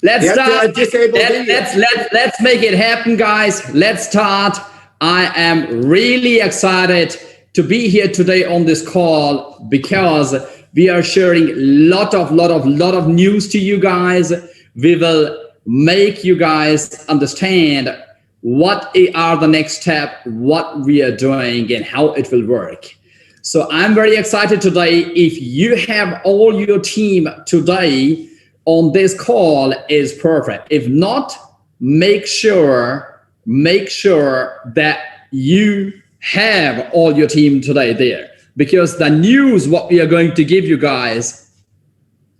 Let's start. Disable video. Let's make it happen, guys. Let's start. I am really excited to be here today on this call because we are sharing lot of news to you guys. We will make you guys understand what are the next step, what we are doing, and how it will work. So I'm very excited today. If you have all your team today on this call is perfect. If not, make sure that you have all your team today there, because the news what we are going to give you guys,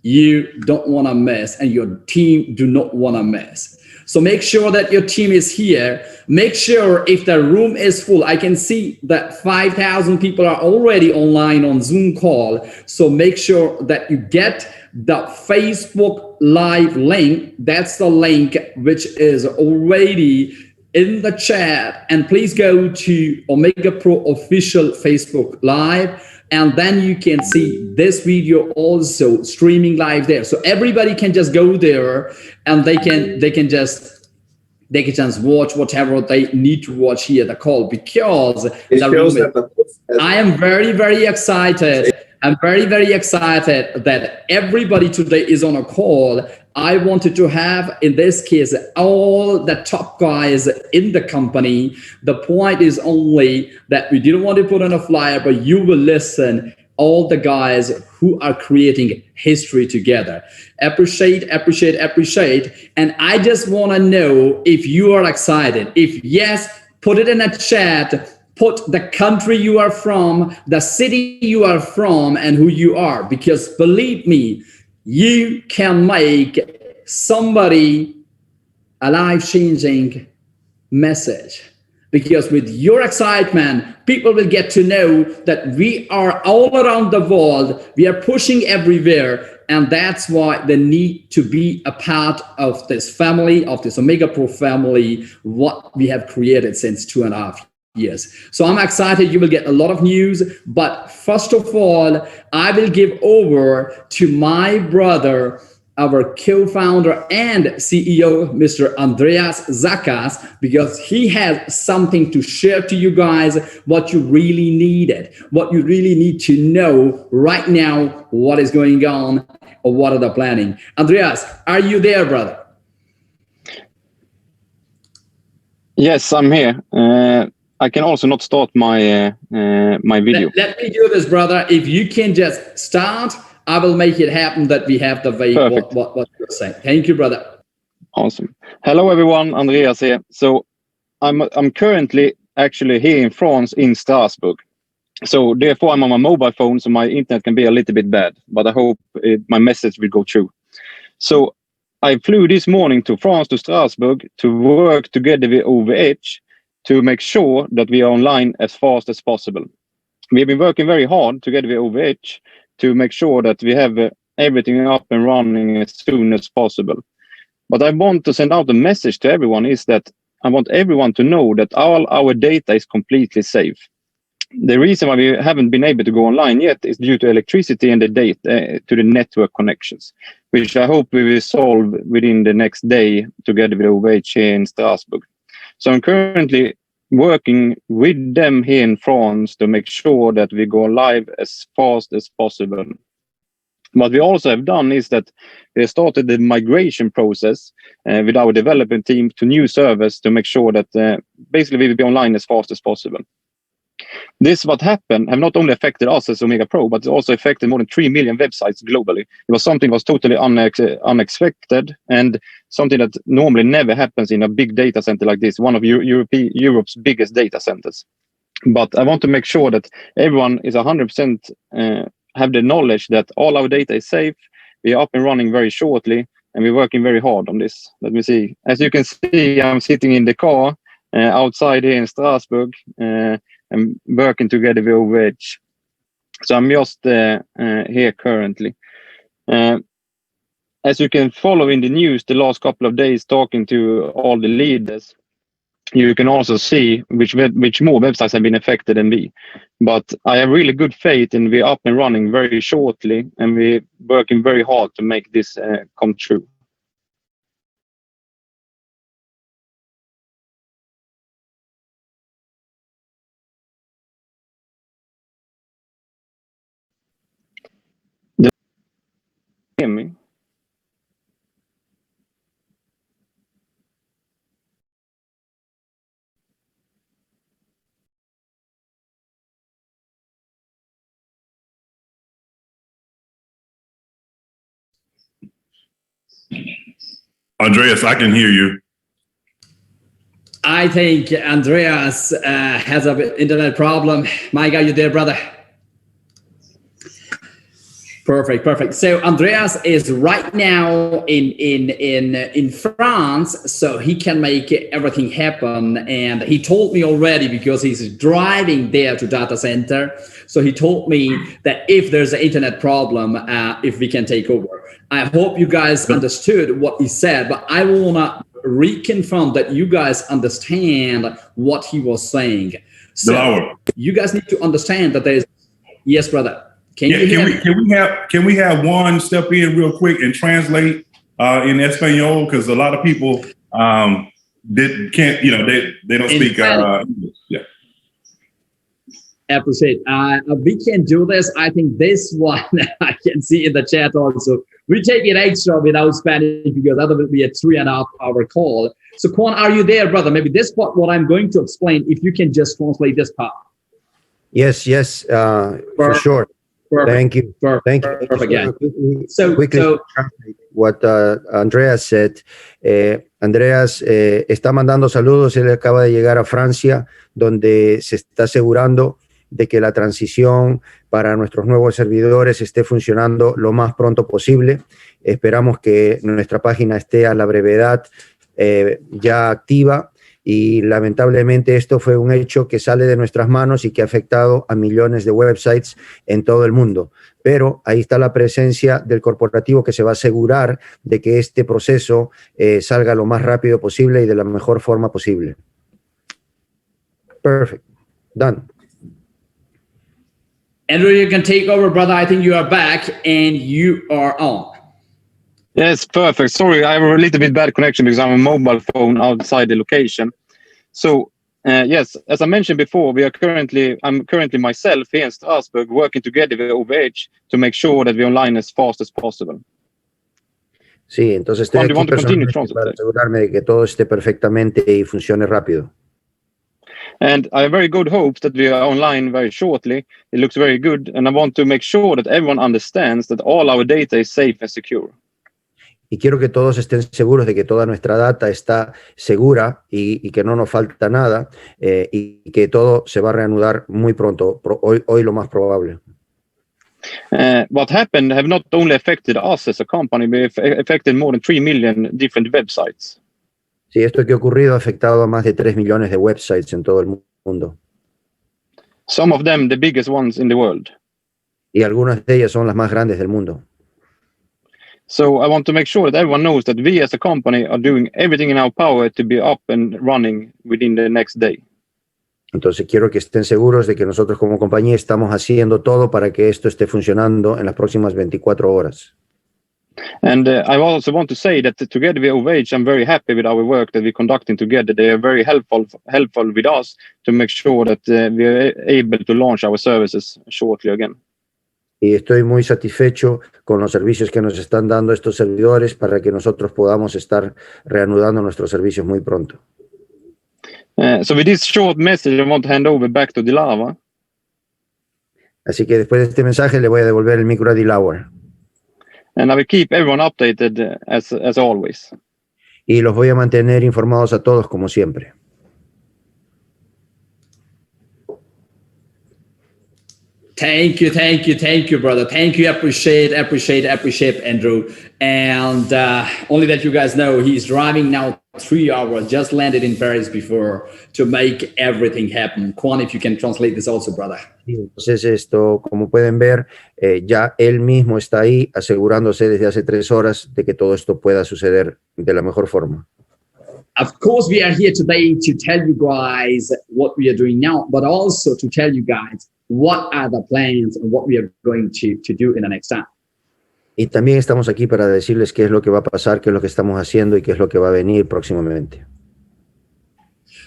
you don't want to miss, and your team do not want to miss. So make sure that your team is here. Make sure if the room is full, I can see that 5,000 people are already online on Zoom call. So make sure that you get the Facebook Live link. That's the link which is already in the chat. And please go to Omega Pro official Facebook Live. And then you can see this video also streaming live there. So everybody can just go there and they can just watch whatever they need to watch here the call, because I am very excited. I'm very excited that everybody today is on a call. I wanted to have, in this case, all the top guys in the company. The point is only that we didn't want to put on a flyer, but you will listen all the guys who are creating history together. Appreciate. And I just want to know if you are excited. If yes, put it in a chat. Put the country you are from, the city you are from, and who you are. Because believe me, you can make somebody a life-changing message. Because with your excitement, people will get to know that we are all around the world. We are pushing everywhere. And that's why they need to be a part of this family, of this Omega Pro family, what we have created since 2.5 years. So I'm excited. You will get a lot of news. But first of all, I will give over to my brother, our co-founder and CEO, Mr. Andreas Zakas, because he has something to share to you guys, what you really needed, what you really need to know right now, what is going on, or what are the planning. Andreas, are you there, brother? Yes, I'm here. I can also not start my my video. Let me do this, brother. If you can just start, I will make it happen that we have the way what you're saying. Thank you, brother. Awesome. Hello, everyone. Andreas here. So I'm currently actually here in France, in Strasbourg. So therefore, I'm on my mobile phone, so my internet can be a little bit bad. But I hope my message will go through. So I flew this morning to France, to Strasbourg, to work together with OVH to make sure that we are online as fast as possible. We have been working very hard together with OVH to make sure that we have everything up and running as soon as possible. But I want to send out a message to everyone is that I want everyone to know that all our data is completely safe. The reason why we haven't been able to go online yet is due to electricity and the data to the network connections, which I hope we will solve within the next day together with OVH here in Strasbourg. So I'm currently working with them here in France to make sure that we go live as fast as possible. What we also have done is that we started the migration process with our development team to new servers to make sure that basically we will be online as fast as possible. This what happened have not only affected us as Omega Pro, but it also affected more than 3 million websites globally. It was something that was totally unexpected and something that normally never happens in a big data center like this, one of Europe's biggest data centers. But I want to make sure that everyone is 100% have the knowledge that all our data is safe. We are up and running very shortly, and we're working very hard on this. Let me see. As you can see, I'm sitting in the car outside here in Strasbourg. I'm working together with OVH. So I'm just here currently. As you can follow in the news the last couple of days, talking to all the leaders, you can also see which more websites have been affected than me. But I have really good faith and we're up and running very shortly, and we're working very hard to make this come true. hear me? Andreas, I can hear you. I think Andreas has an internet problem. Mike, are you there, brother? Perfect. So Andreas is right now in France, so he can make everything happen. And he told me already, because he's driving there to data center. So he told me that if there's an internet problem, if we can take over. I hope you guys understood what he said, but I wanna reconfirm that you guys understand what he was saying. So Dilawar. you guys need to understand that there's, yes, brother. Can we have one step in real quick and translate in Espanol, because a lot of people they don't speak English. Yeah. Appreciate. We can do this. I think this one I can see in the chat also. We take it extra without Spanish, because that will be a 3.5 hour call. So Quan, are you there, brother? Maybe this part, what I'm going to explain, if you can just translate this part. Yes, for sure. Perfect. Thank you. Perfect. Yeah. So what Andreas said. Andreas está mandando saludos. Él acaba de llegar a Francia, donde se está asegurando de que la transición para nuestros nuevos servidores esté funcionando lo más pronto posible. Esperamos que nuestra página esté a la brevedad ya activa. Y lamentablemente esto fue un hecho que sale de nuestras manos y que ha afectado a millones de websites en todo el mundo. Pero ahí está la presencia del corporativo, que se va a asegurar de que este proceso salga lo más rápido posible y de la mejor forma posible. Perfect. Done. Andrew, you can take over, brother. I think you are back and you are on. Yes, perfect. Sorry, I have a little bit bad connection because I'm a mobile phone outside the location. So, yes, as I mentioned before, I'm currently myself here in Strasbourg working together with OVH to make sure that we're online as fast as possible. Sí, entonces estoy aquí personalmente para asegurarme de que todo esté perfectamente y funcione rápido. And I have very good hopes that we are online very shortly. It looks very good, and I want to make sure that everyone understands that all our data is safe and secure. Y quiero que todos estén seguros de que toda nuestra data está segura y que no nos falta nada y que todo se va a reanudar muy pronto, hoy lo más probable. What happened have not only affected us as a company, but affected more than 3 million different websites. Sí, esto que ha ocurrido ha afectado a más de 3 millones de websites en todo el mundo. Some of them the biggest ones in the world. Y algunas de ellas son las más grandes del mundo. So I want to make sure that everyone knows that we as a company are doing everything in our power to be up and running within the next day. Entonces quiero que estén seguros de que nosotros como compañía estamos haciendo todo para que esto esté funcionando en las próximas 24 horas. And I also want to say that together with OVH, I'm very happy with our work that we're conducting together. They are very helpful with us to make sure that we are able to launch our services shortly again. Y estoy muy satisfecho con los servicios que nos están dando estos servidores para que nosotros podamos estar reanudando nuestros servicios muy pronto. So with this short message, I want to hand over back to Dilawar. Así que después de este mensaje le voy a devolver el micro a Dilawar. And I will keep everyone updated as always. Y los voy a mantener informados a todos como siempre. Thank you, brother. Thank you. Appreciate, Andrew. And only that you guys know, he's driving now 3 hours, just landed in Paris before, to make everything happen. Quan, if you can translate this also, brother. Entonces esto, como pueden ver, ya él mismo está ahí asegurándose desde hace 3 horas de que todo esto pueda suceder de la mejor forma. Of course, we are here today to tell you guys what we are doing now, but also to tell you guys what are the plans and what we are going to do in the next time. Y también estamos aquí para decirles qué es lo que va a pasar, qué es lo que estamos haciendo y qué es lo que va a venir próximamente.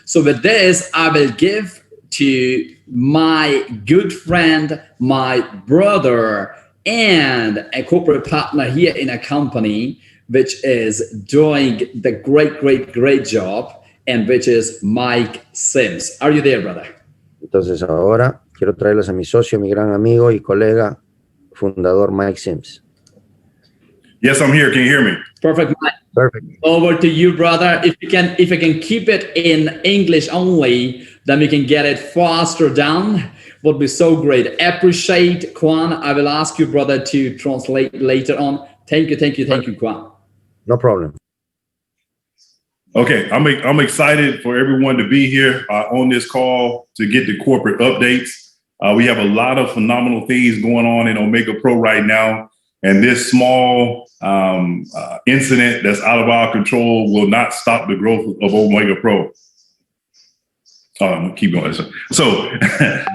So with this, I will give to my good friend, my brother, and a corporate partner here in a company which is doing the great job, and which is Mike Sims. Are you there, brother? Entonces ahora quiero traerles a mi socio, mi gran amigo y colega, fundador Mike Sims. Yes, I'm here. Can you hear me? Perfect, Mike. Perfect. Over to you, brother. If you can keep it in English only, then we can get it faster down. Would be so great. Appreciate, Kwan. I will ask you, brother, to translate later on. Thank you, Kwan. No problem. Okay, I'm excited for everyone to be here on this call to get the corporate updates. We have a lot of phenomenal things going on in Omega Pro right now, and this small incident that's out of our control will not stop the growth of Omega Pro. Keep going. So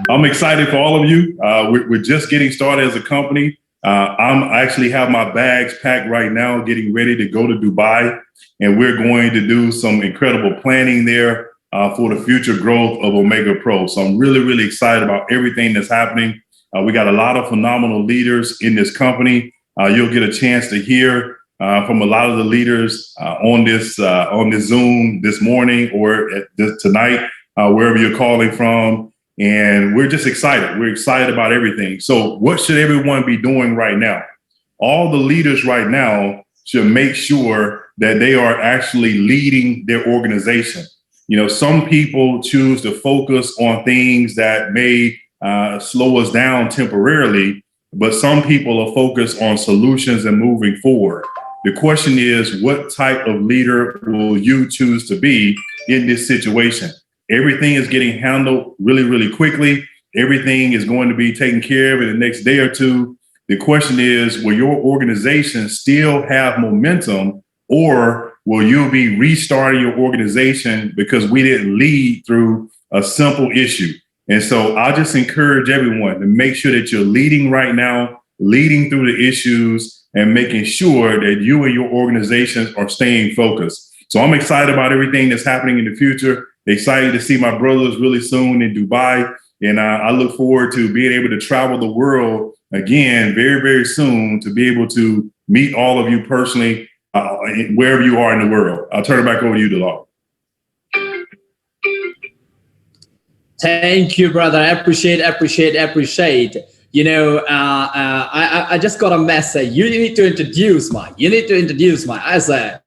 I'm excited for all of you. We're just getting started as a company. I actually have my bags packed right now, getting ready to go to Dubai, and we're going to do some incredible planning there for the future growth of Omega Pro. So I'm really excited about everything that's happening. We got a lot of phenomenal leaders in this company. You'll get a chance to hear from a lot of the leaders on this Zoom this morning or tonight, wherever you're calling from. And we're just excited. We're excited about everything. So what should everyone be doing right now? All the leaders right now should make sure that they are actually leading their organization. You know, some people choose to focus on things that may slow us down temporarily, but some people are focused on solutions and moving forward. The question is, what type of leader will you choose to be in this situation? Everything is getting handled really quickly. Everything is going to be taken care of in the next day or two. The question is, will your organization still have momentum, or will you be restarting your organization because we didn't lead through a simple issue? And so I just encourage everyone to make sure that you're leading right now, leading through the issues, and making sure that you and your organizations are staying focused. So I'm excited about everything that's happening in the future. Excited to see my brothers really soon in Dubai. And I look forward to being able to travel the world again very soon to be able to meet all of you personally, wherever you are in the world. I'll turn it back over to you, Dilawar. Thank you, brother. Appreciate. You know, I just got a message. You need to introduce Mike. I said,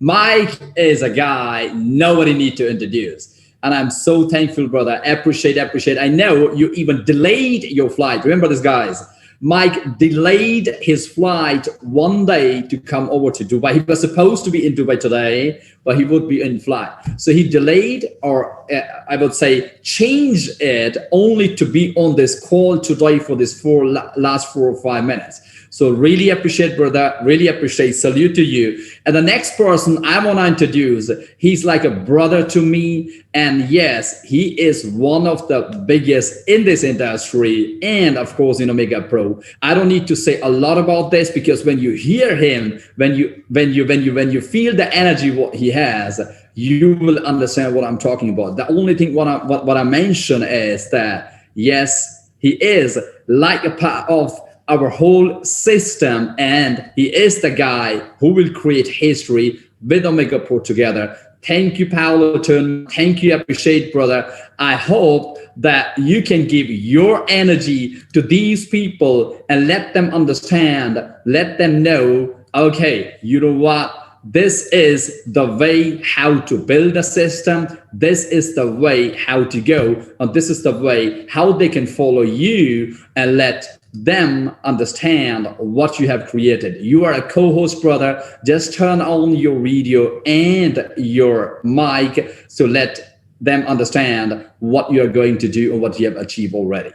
Mike is a guy nobody need to introduce. And I'm so thankful, brother. Appreciate. I know you even delayed your flight. Remember this, guys. Mike delayed his flight one day to come over to Dubai. He was supposed to be in Dubai today, but he would be in flight. So he delayed, or I would say changed it only to be on this call today for this last 4 or 5 minutes. So really appreciate, brother. Really appreciate. Salute to you. And the next person I want to introduce, he's like a brother to me. And yes, he is one of the biggest in this industry. And of course, in Omega Pro. I don't need to say a lot about this, because when you hear him, when you feel the energy what he has, you will understand what I'm talking about. The only thing what I mention is that yes, he is like a part of our whole system, and he is the guy who will create history with Omega Pro together. Thank you, Paolo Turn. Thank you, appreciate, brother. I hope that you can give your energy to these people and let them understand, let them know, okay, you know what? This is the way how to build a system. This is the way how to go. And this is the way how they can follow you and let them understand what you have created. You are a co-host, brother. Just turn on your video and your mic so let them understand what you're going to do and what you have achieved already.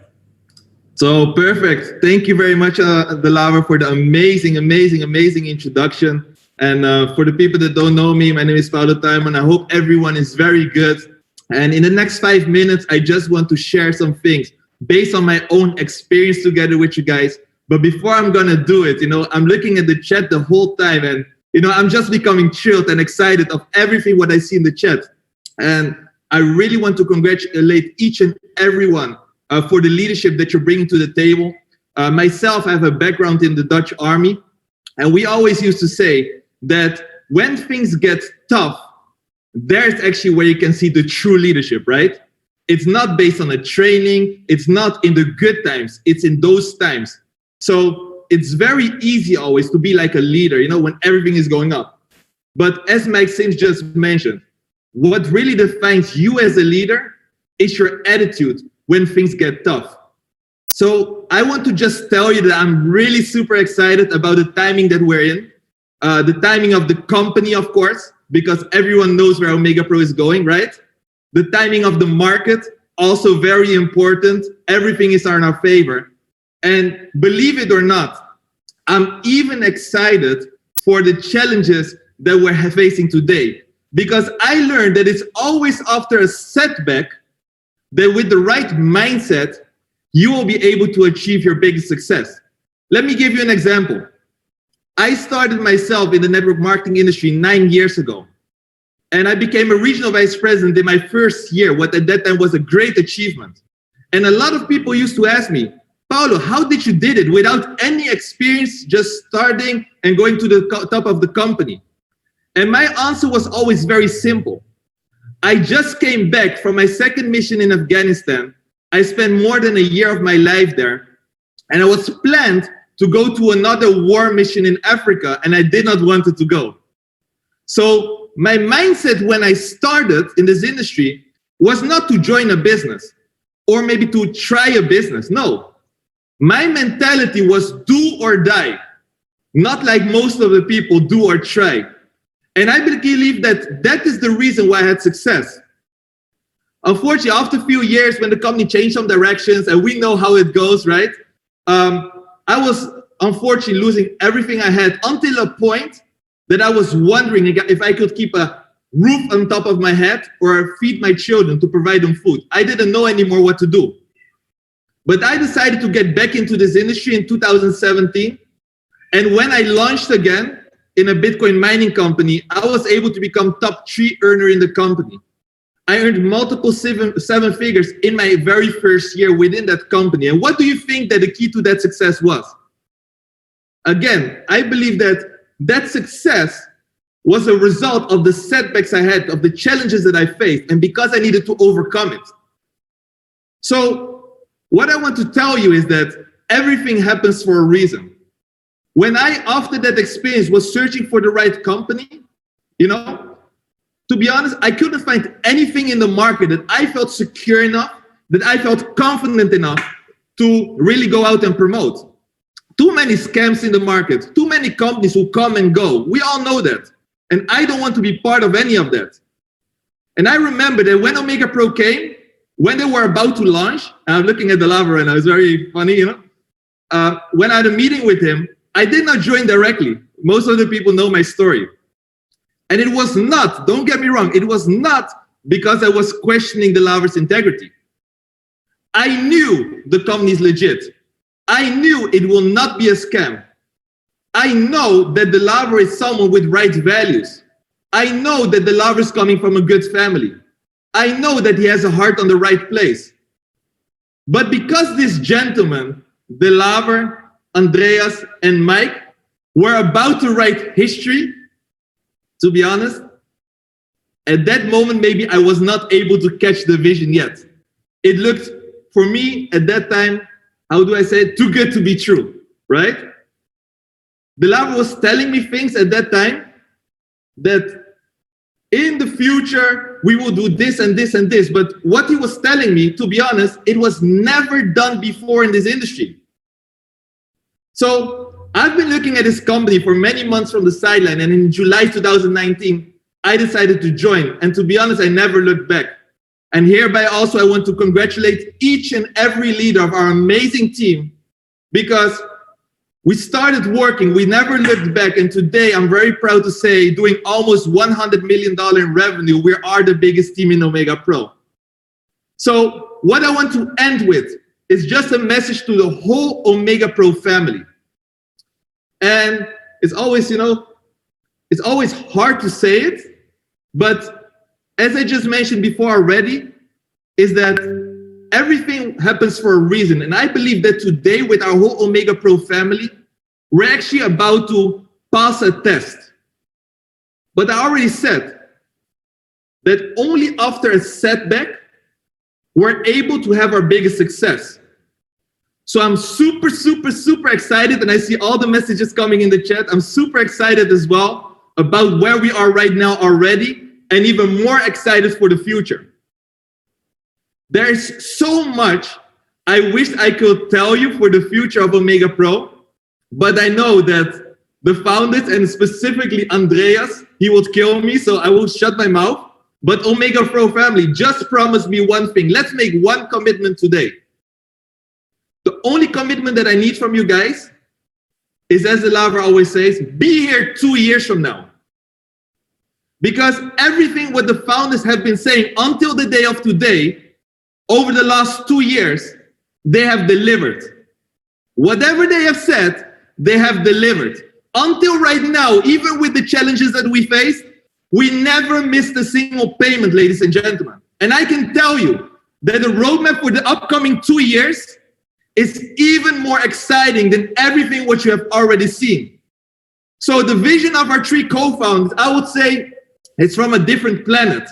So perfect. Thank you very much, Dilawar, for the amazing introduction. And for the people that don't know me, my name is Paolo Tuinman. I hope everyone is very good. And in the next 5 minutes, I just want to share some things based on my own experience together with you guys. But before I'm gonna do it, you know, I'm looking at the chat the whole time, and you know, I'm just becoming thrilled and excited of everything what I see in the chat. And I really want to congratulate each and everyone for the leadership that you're bringing to the table. Myself, I have a background in the Dutch army, and we always used to say that when things get tough, there's actually where you can see the true leadership, right? It's not based on a training. It's not in the good times. It's in those times. So it's very easy always to be like a leader, you know, when everything is going up. But as Maxime just mentioned, what really defines you as a leader is your attitude when things get tough. So I want to just tell you that I'm really super excited about the timing that we're in, the timing of the company, of course, because everyone knows where Omega Pro is going, right? The timing of the market, also very important. Everything is in our favor. And believe it or not, I'm even excited for the challenges that we're facing today, because I learned that it's always after a setback that with the right mindset, you will be able to achieve your biggest success. Let me give you an example. I started myself in the network marketing industry 9 years ago, and I became a regional vice president in my first year, what at that time was a great achievement. And a lot of people used to ask me, Paulo, how did you did it without any experience, just starting and going to the top of the company? And my answer was always very simple. I just came back from my second mission in Afghanistan. I spent more than a year of my life there, and I was planned to go to another war mission in Africa, and I did not want it to go. So my mindset when I started in this industry was not to join a business or maybe to try a business. No, my mentality was do or die, not like most of the people do or try. And I believe that that is the reason why I had success. Unfortunately, after a few years, when the company changed some directions, and we know how it goes, right? I was unfortunately losing everything I had until a point that I was wondering if I could keep a roof on top of my head or feed my children to provide them food. I didn't know anymore what to do. But I decided to get back into this industry in 2017. And when I launched again in a Bitcoin mining company, I was able to become top 3 earner in the company. I earned multiple seven figures in my very first year within that company. And what do you think that the key to that success was? Again, I believe that that success was a result of the setbacks I had, of the challenges that I faced, and because I needed to overcome it. So what I want to tell you is that everything happens for a reason. When I, after that experience, was searching for the right company, you know, to be honest, I couldn't find anything in the market that I felt secure enough, that I felt confident enough to really go out and promote. Too many scams in the market, too many companies who come and go. We all know that. And I don't want to be part of any of that. And I remember that when Omega Pro came, when they were about to launch, and I'm looking at Dilawar and it was very funny, you know, when I had a meeting with him, I did not join directly. Most of the people know my story. And it was not, don't get me wrong, it was not because I was questioning Dilawar's integrity. I knew the company is legit. I knew it will not be a scam. I know that Dilawar is someone with right values. I know that Dilawar is coming from a good family. I know that he has a heart on the right place. But because this gentleman, Dilawar, Andreas, and Mike, were about to write history, to be honest, at that moment, maybe I was not able to catch the vision yet. It looked, for me, at that time, how do I say it? Too good to be true, right? Dilawar was telling me things at that time that in the future, we will do this and this and this. But what he was telling me, to be honest, it was never done before in this industry. So I've been looking at this company for many months from the sideline, and in July 2019, I decided to join. And to be honest, I never looked back. And hereby also, I want to congratulate each and every leader of our amazing team, because we started working, we never looked back. And today, I'm very proud to say, doing almost $100 million in revenue, we are the biggest team in Omega Pro. So what I want to end with is just a message to the whole Omega Pro family. And it's always, you know, it's always hard to say it, but as I just mentioned before already, is that everything happens for a reason. And I believe that today with our whole Omega Pro family, we're actually about to pass a test. But I already said that only after a setback, we're able to have our biggest success. So I'm super, super, super excited. And I see all the messages coming in the chat. I'm super excited as well about where we are right now already, and even more excited for the future. There's so much I wish I could tell you for the future of Omega Pro, but I know that the founders, and specifically Andreas, he would kill me, so I will shut my mouth. But Omega Pro family, just promise me one thing. Let's make one commitment today. The only commitment that I need from you guys is, as Dilawar always says, be here 2 years from now. Because everything what the founders have been saying until the day of today, over the last 2 years, they have delivered. Whatever they have said, they have delivered. Until right now, even with the challenges that we faced, we never missed a single payment, ladies and gentlemen. And I can tell you that the roadmap for the upcoming 2 years is even more exciting than everything what you have already seen. So the vision of our 3 co-founders, I would say it's from a different planet.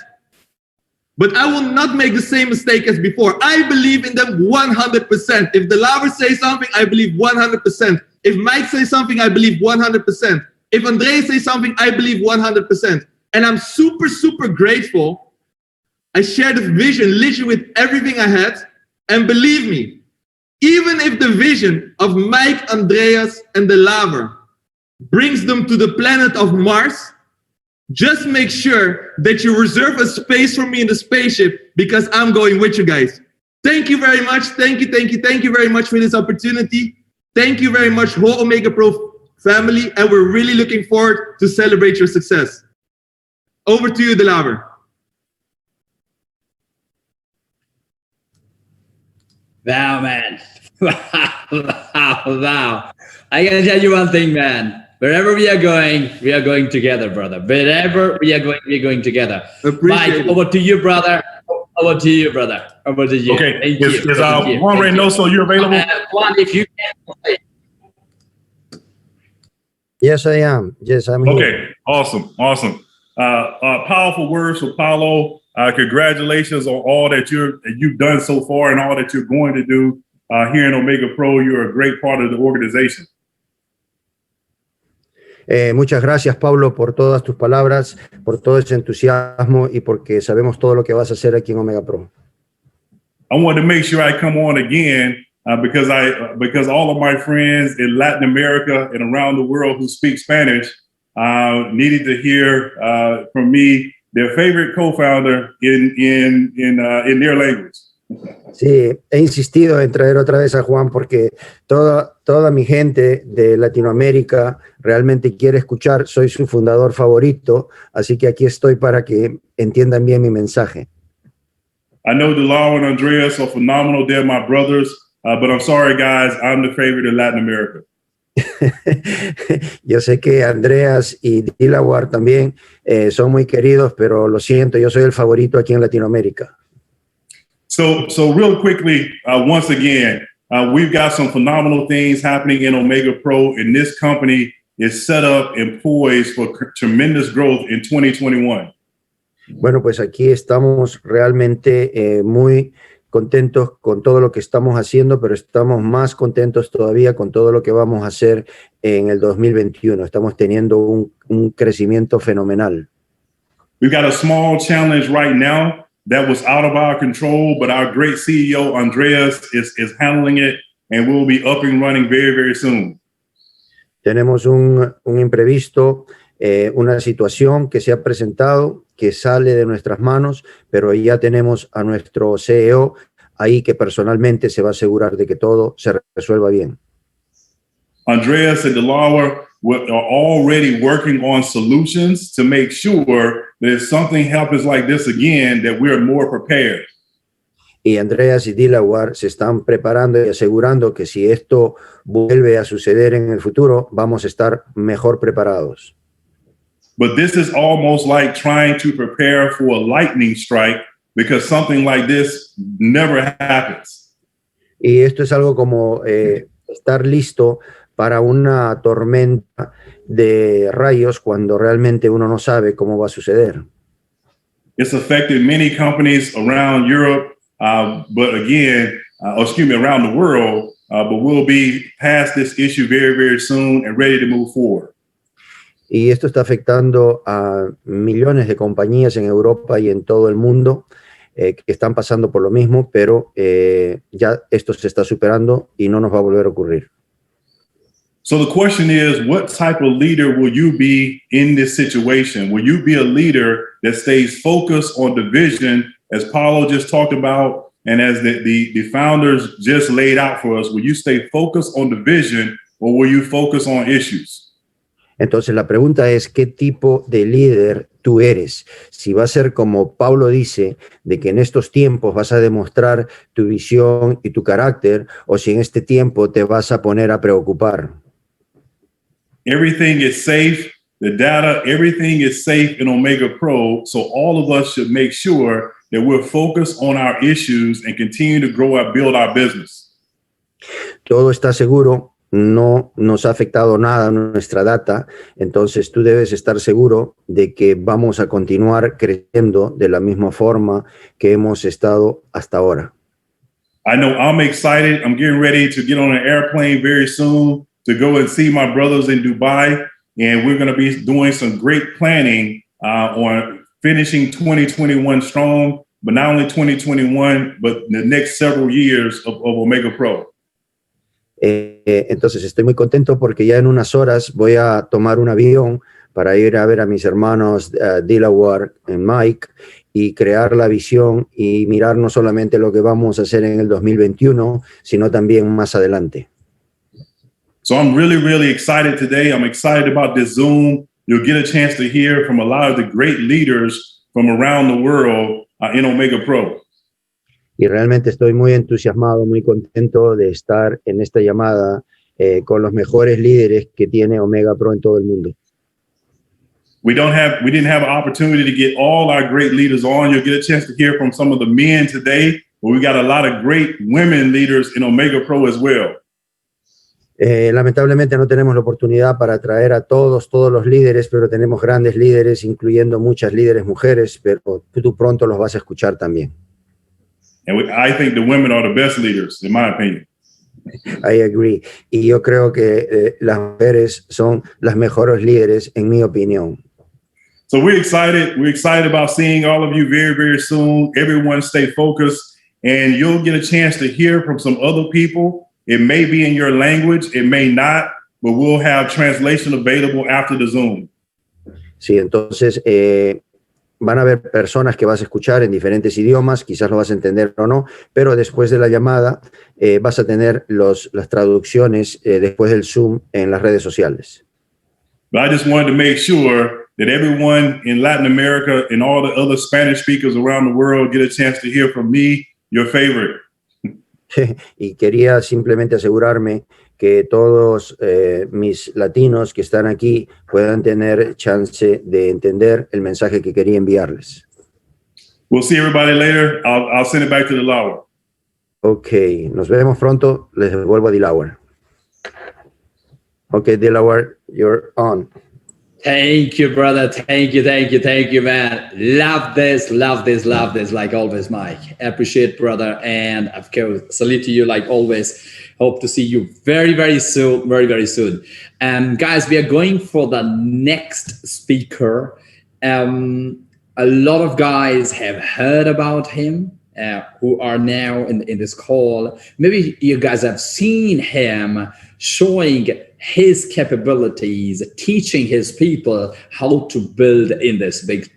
But I will not make the same mistake as before. I believe in them 100%. If Dilawar says something, I believe 100%. If Mike says something, I believe 100%. If Andreas says something, I believe 100%. And I'm super, super grateful. I share the vision literally with everything I had. And believe me, even if the vision of Mike, Andreas, and Dilawar brings them to the planet of Mars, just make sure that you reserve a space for me in the spaceship, because I'm going with you guys. Thank you very much. Thank you very much for this opportunity. Thank you very much, whole Omega Pro family, and we're really looking forward to celebrate your success. Over to you, Dilawar. Wow, man. Wow. I can tell you one thing, man. Wherever we are going together, brother. Wherever we are going together. Mike, over to you, brother. Over to you. Okay. Thank Is you. Juan Reynoso, you available? Juan, if you can. Yes, I am. Yes, I'm here. Okay. Awesome. Powerful words for Paulo. Congratulations on all that you've done so far and all that you're going to do here in Omega Pro. You're a great part of the organization. Muchas gracias, Pablo, por todas tus palabras, por todo ese entusiasmo y porque sabemos todo lo que vas a hacer aquí en Omega Pro. I wanted to make sure I come on again because all of my friends in Latin America and around the world who speak Spanish needed to hear from me their favorite co-founder in their language. Sí, he insistido en traer otra vez a Juan porque toda mi gente de Latinoamérica realmente quiere escuchar. Soy su fundador favorito, así que aquí estoy para que entiendan bien mi mensaje. I know Dilawar and Andreas are phenomenal. They're my brothers, but I'm sorry, guys. I'm the favorite in Latin America. Yo sé que Andreas y Dilawar también son muy queridos, pero lo siento, yo soy el favorito aquí en Latinoamérica. So real quickly, once again, we've got some phenomenal things happening in Omega Pro, and this company is set up and poised for tremendous growth in 2021. Bueno, pues aquí estamos realmente muy contentos con todo lo que estamos haciendo, pero estamos más contentos todavía con todo lo que vamos a hacer en el 2021. Estamos teniendo un crecimiento fenomenal. We've got a small challenge right now that was out of our control, but our great CEO, Andreas, is handling it, and we'll be up and running very, very soon. Tenemos un imprevisto, una situación que se ha presentado, que sale de nuestras manos, pero ya tenemos a nuestro CEO ahí que personalmente se va a asegurar de que todo se resuelva bien. Andreas and Dilawar are already working on solutions to make sure that if something happens like this again, that we're more prepared. Y Andreas y Dilawar se están preparando y asegurando que si esto vuelve a suceder en el futuro, vamos a estar mejor preparados. But this is almost like trying to prepare for a lightning strike because something like this never happens. Y esto es algo como estar listo para una tormenta de rayos cuando realmente uno no sabe cómo va a suceder. It's affected many companies around Europe, but again, around the world, but we'll be past this issue very, very soon and ready to move forward. Y esto está afectando a millones de compañías en Europa y en todo el mundo que están pasando por lo mismo, pero ya esto se está superando y no nos va a volver a ocurrir. So the question is, what type of leader will you be in this situation? Will you be a leader that stays focused on the vision, as Paulo just talked about, and as the founders just laid out for us? Will you stay focused on the vision, or will you focus on issues? Entonces la pregunta es, ¿qué tipo de líder tú eres? Si va a ser como Pablo dice, de que en estos tiempos vas a demostrar tu visión y tu carácter, o si en este tiempo te vas a poner a preocupar. Everything is safe. The data, everything is safe in Omega Pro. So all of us should make sure that we're focused on our issues and continue to grow and build our business. Todo está seguro, no nos ha afectado nada nuestra data, entonces tú debes estar seguro de que vamos a continuar creciendo de la misma forma que hemos estado hasta ahora. I know I'm excited. I'm getting ready to get on an airplane very soon to go and see my brothers in Dubai. And we're going to be doing some great planning on finishing 2021 strong, but not only 2021, but the next several years of Omega Pro. Entonces estoy muy contento porque ya en unas horas voy a tomar un avión para ir a ver a mis hermanos Dilawar y Mike y crear la visión y mirar no solamente lo que vamos a hacer en el 2021, sino también más adelante. So I'm really, really excited today. I'm excited about this Zoom. You'll get a chance to hear from a lot of the great leaders from around the world in Omega Pro. Y realmente estoy muy entusiasmado, muy contento de estar en esta llamada con los mejores líderes que tiene Omega Pro en todo el mundo. We didn't have an opportunity to get all our great leaders on. You'll get a chance to hear from some of the men today, but we got a lot of great women leaders in Omega Pro as well. Lamentablemente no tenemos la oportunidad para traer a todos los líderes, pero tenemos grandes líderes, incluyendo muchas líderes mujeres, pero tú pronto los vas a escuchar también. And I think the women are the best leaders, in my opinion. I agree. Y yo creo que las mujeres son las mejores líderes, en mi opinión. So we're excited. We're excited about seeing all of you very, very soon. Everyone stay focused, and you'll get a chance to hear from some other people. It may be in your language, it may not, but we'll have translation available after the Zoom. Sí, entonces van a haber personas que vas a escuchar en diferentes idiomas, quizás lo vas a entender o no, pero después de la llamada vas a tener las traducciones después del Zoom en las redes sociales. But I just wanted to make sure that everyone in Latin America and all the other Spanish speakers around the world get a chance to hear from me, your favorite. Y quería simplemente asegurarme que todos mis latinos que están aquí puedan tener chance de entender el mensaje que quería enviarles. We'll see everybody later. I'll send it back to Dilawar. Ok, nos vemos pronto. Les devuelvo a Dilawar. Ok, Dilawar, you're on. Thank you, brother. Thank you, man. Love this, like always, Mike. Appreciate, brother. And of course, salute to you like always. Hope to see you very, very soon, very soon. Guys, we are going for the next speaker. A lot of guys have heard about him who are now in this call. Maybe you guys have seen him showing his capabilities, teaching his people how to build in this big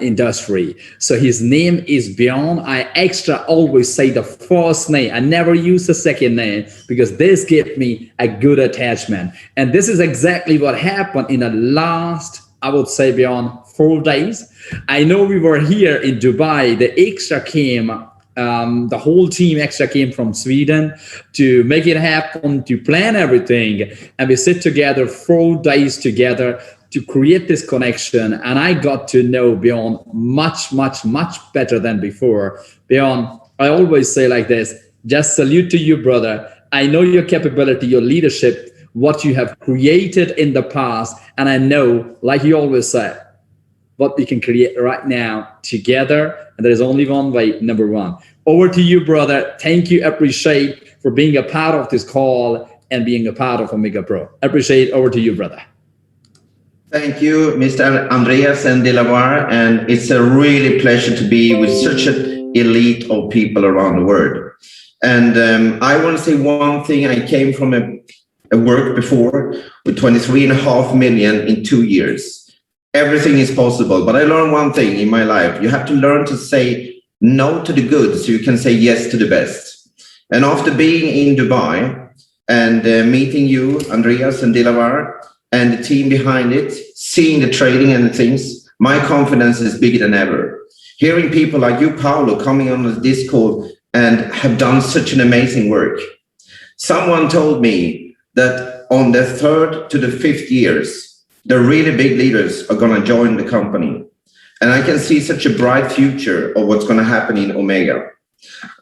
industry. So his name is Bjorn. I extra always say the first name. I never use the second name because this gives me a good attachment. And this is exactly what happened in the last, I would say, Bjorn, 4 days. I know we were here in Dubai. The extra came. The whole team extra came from Sweden to make it happen, to plan everything. And we sit together 4 days together to create this connection, and I got to know Bjorn much better than before. Bjorn, I always say like this, just salute to you, brother. I know your capability, your leadership, what you have created in the past, and I know, like you always say, what we can create right now together, and there is only one way, number one. Over to you, brother. Thank you, appreciate for being a part of this call and being a part of Omega Pro. Appreciate. Over to you, brother. Thank you, Mr. Andreas and Dilawar, and it's a really pleasure to be with such an elite of people around the world. And I want to say one thing. I came from a work before with 23.5 million in 2 years. Everything is possible, but I learned one thing in my life. You have to learn to say no to the good so you can say yes to the best. And after being in Dubai and meeting you, Andreas and Dilawar, and the team behind it, seeing the trading and the things, my confidence is bigger than ever. Hearing people like you, Paolo, coming on this Discord and have done such an amazing work. Someone told me that on the 3rd to the 5th years, the really big leaders are going to join the company. And I can see such a bright future of what's going to happen in Omega.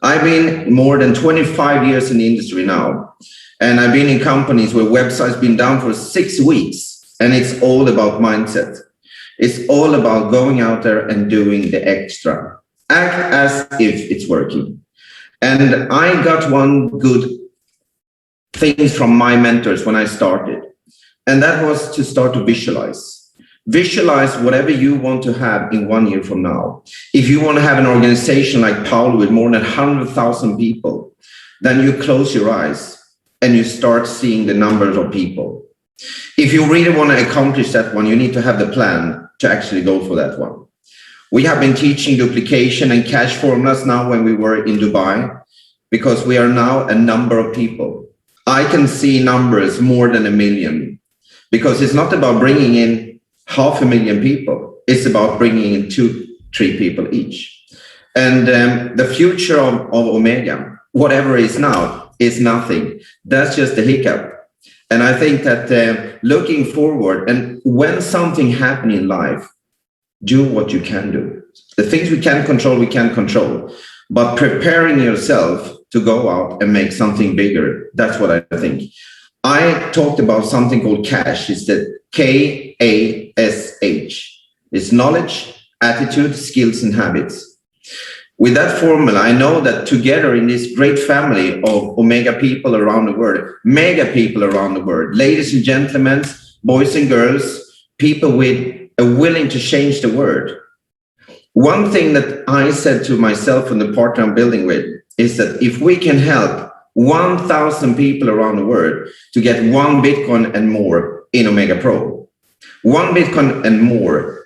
I've been more than 25 years in the industry now. And I've been in companies where websites been down for 6 weeks. And it's all about mindset. It's all about going out there and doing the extra. Act as if it's working. And I got one good thing from my mentors when I started. And that was to start to visualize. Visualize whatever you want to have in 1 year from now. If you want to have an organization like Paolo with more than 100,000 people, then you close your eyes and you start seeing the numbers of people. If you really want to accomplish that one, you need to have the plan to actually go for that one. We have been teaching duplication and cash formulas now when we were in Dubai, because we are now a number of people. I can see numbers more than 1 million. Because it's not about bringing in 500,000 people. It's about bringing in 2-3 people each. And the future of Omega, whatever it is now, is nothing. That's just a hiccup. And I think that looking forward, and when something happens in life, do what you can do. The things we can control, we can control. But preparing yourself to go out and make something bigger, that's what I think. I talked about something called CASH. It's the KASH. It's knowledge, attitude, skills, and habits. With that formula, I know that together in this great family of Omega people around the world, mega people around the world, ladies and gentlemen, boys and girls, people with a willing to change the world. One thing that I said to myself and the partner I'm building with is that if we can help 1,000 people around the world to get 1 Bitcoin and more in Omega Pro. 1 Bitcoin and more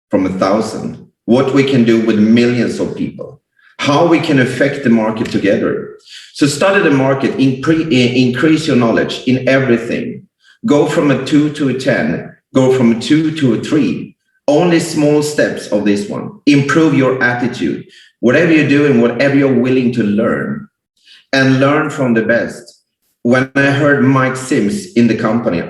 from 1,000. What we can do with millions of people. How we can affect the market together. So study the market, increase your knowledge in everything. Go from a 2 to a 10. Go from a 2 to a 3. Only small steps of this one. Improve your attitude. Whatever you're doing, whatever you're willing to learn. And learn from the best. When I heard Mike Sims in the company,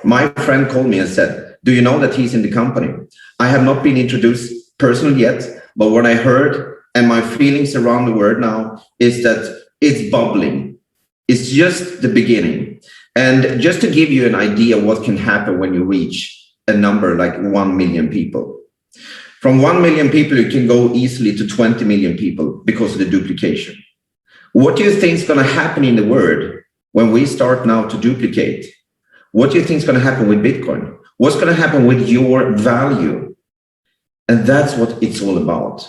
my friend called me and said, do you know that he's in the company? I have not been introduced personally yet, but what I heard and my feelings around the world now is that it's bubbling. It's just the beginning. And just to give you an idea of what can happen when you reach a number like 1 million people. From 1 million people, you can go easily to 20 million people because of the duplication. What do you think is going to happen in the world when we start now to duplicate? What do you think is going to happen with Bitcoin? What's going to happen with your value? And that's what it's all about.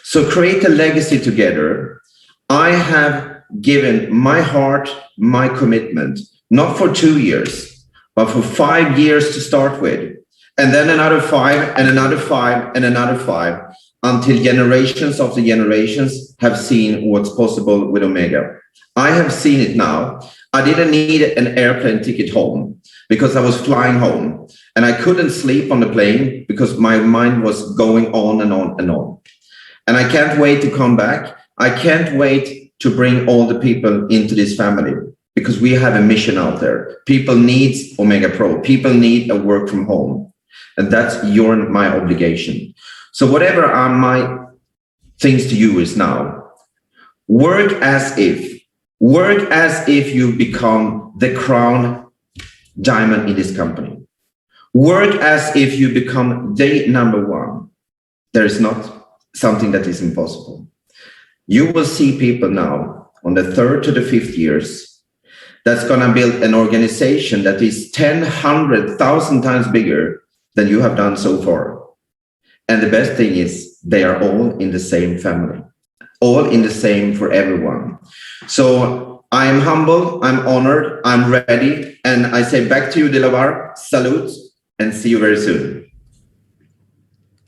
So create a legacy together. I have given my heart, my commitment, not for 2 years, but for 5 years to start with. And then another 5 and another 5 and another 5. Until generations of the generations have seen what's possible with Omega. I have seen it now. I didn't need an airplane ticket home because I was flying home and I couldn't sleep on the plane because my mind was going on and on and on. And I can't wait to come back. I can't wait to bring all the people into this family because we have a mission out there. People need Omega Pro. People need a work from home. And that's my obligation. So whatever are my things to you is now, work as if you become the crown diamond in this company. Work as if you become the number one. There is not something that is impossible. You will see people now on the 3rd to the 5th years that's going to build an organization that is 10, 100, 1,000 times bigger than you have done so far. And the best thing is they are all in the same family, all in the same for everyone. So I am humble, I'm honored, I'm ready. And I say back to you, Dilawar, salute, and see you very soon.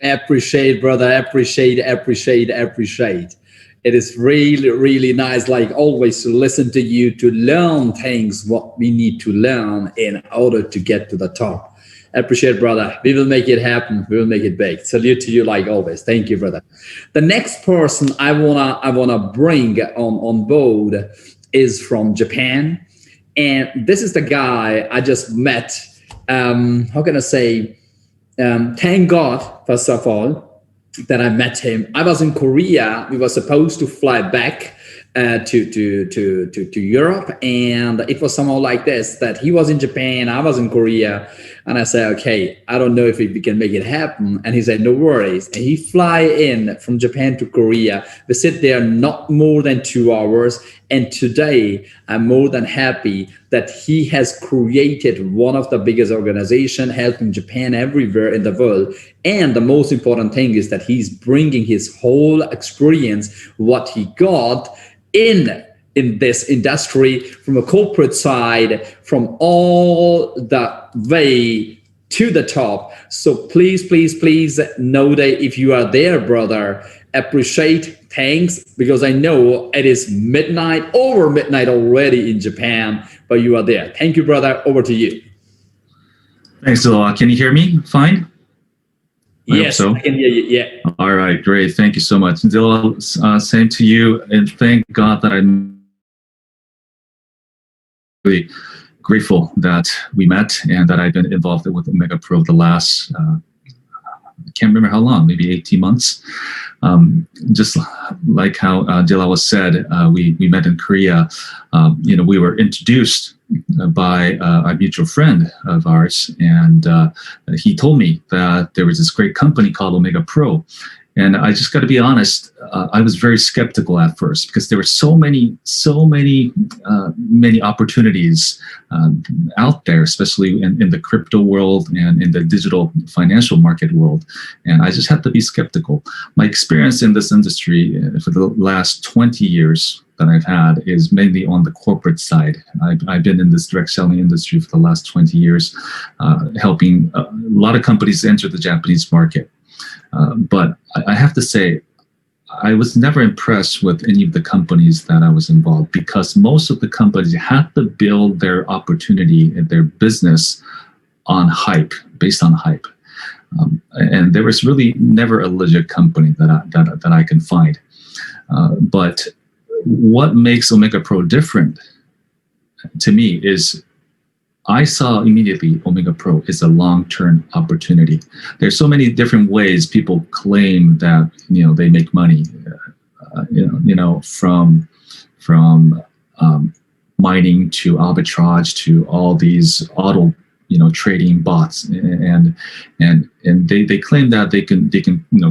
Appreciate, brother. Appreciate. It is really, really nice, like always, to listen to you, to learn things, what we need to learn in order to get to the top. Appreciate, brother. We will make it happen. We will make it big. Salute to you like always. Thank you, brother. The next person I wanna bring on board is from Japan. And this is the guy I just met. How can I say? Thank God, first of all, that I met him. I was in Korea. We were supposed to fly back to Europe, and it was somehow like this, that he was in Japan, I was in Korea, and I said, okay, I don't know if we can make it happen. And he said, no worries. And he fly in from Japan to Korea. We sit there not more than 2 hours. And today I'm more than happy that he has created one of the biggest organizations helping Japan everywhere in the world. And the most important thing is that he's bringing his whole experience, what he got in this industry, from a corporate side, from all the way to the top. So please know that if you are there, brother, appreciate, thanks, because I know it is over midnight already in Japan, but you are there. Thank you, brother. Over to you. Thanks, Dilawar. Can you hear me fine? Yes, I can hear you. Yeah. All right, great. Thank you so much. Dilawar, same to you. And thank God that I'm really grateful that we met and that I've been involved with Omega Pro the last, I can't remember how long, maybe 18 months. Just like how Dilawar said, we met in Korea. We were introduced by a mutual friend of ours, and he told me that there was this great company called Omega Pro. And I just got to be honest, I was very skeptical at first because there were so many opportunities out there, especially in the crypto world and in the digital financial market world. And I just had to be skeptical. My experience in this industry for the last 20 years that I've had is mainly on the corporate side. I've been in this direct selling industry for the last 20 years, helping a lot of companies enter the Japanese market. But I have to say, I was never impressed with any of the companies that I was involved, because most of the companies had to build their opportunity and their business on hype, based on hype. And there was really never a legit company that I can find. But what makes Omega Pro different to me is I saw immediately Omega Pro is a long-term opportunity. There's so many different ways people claim that they make money, from mining to arbitrage to all these auto trading bots, and they claim that they can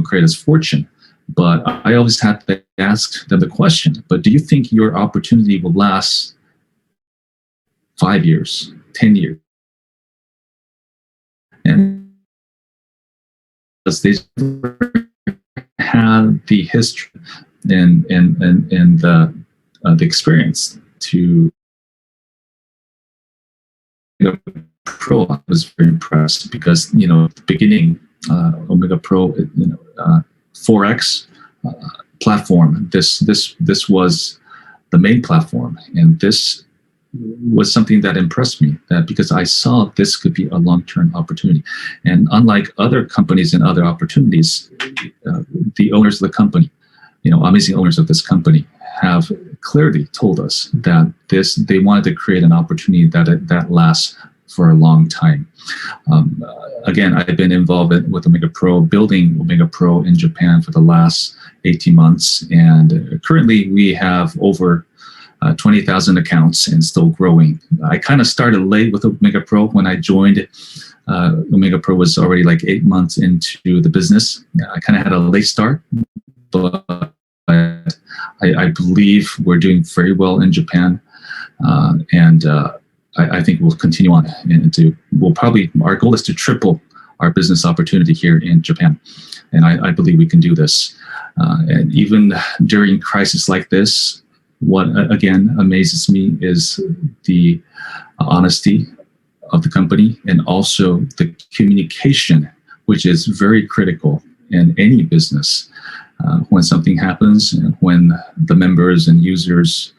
create a fortune. But I always have to ask them the question: but do you think your opportunity will last 5 years? 10 years, and they had the history and the experience to Pro. I was very impressed because at the beginning, Omega Pro, Forex platform. This was the main platform, and this was something that impressed me, that because I saw this could be a long-term opportunity. And unlike other companies and other opportunities, the owners of the company, amazing owners of this company, have clearly told us that they wanted to create an opportunity that lasts for a long time. Again, I've been involved with Omega Pro, building Omega Pro in Japan for the last 18 months. And currently we have over 20,000 accounts and still growing. I kind of started late with Omega Pro. When I joined, Omega Pro was already like 8 months into the business. I kind of had a late start, but I believe we're doing very well in Japan. I think we'll continue on our goal is to triple our business opportunity here in Japan. And I believe we can do this. And even during crisis like this, what again amazes me is the honesty of the company and also the communication, which is very critical in any business. When something happens and when the members and users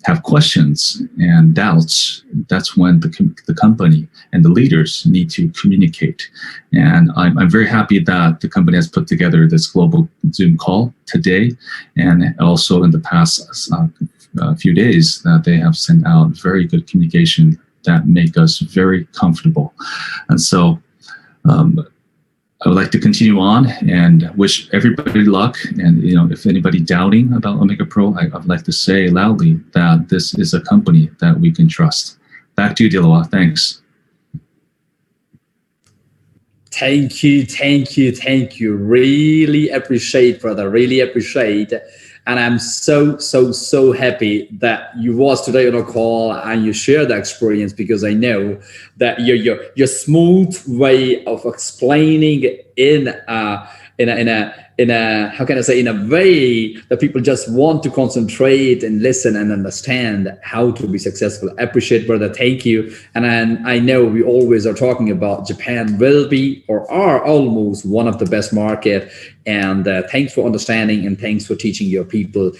have questions and doubts, that's when the company and the leaders need to communicate. And I'm very happy that the company has put together this global Zoom call today, and also in the past few days that they have sent out very good communication that make us very comfortable. And so I would like to continue on and wish everybody luck. And if anybody doubting about Omega Pro, I would like to say loudly that this is a company that we can trust. Back to you, Dilawar. Thanks. Thank you. Really appreciate, brother. Really appreciate. And I'm so happy that you was today on a call and you share the experience, because I know that your smooth way of explaining in a how can I say, in a way that people just want to concentrate and listen and understand how to be successful. I appreciate, brother. Thank you. And I know we always are talking about Japan will be or are almost one of the best market. And thanks for understanding, and thanks for teaching our people,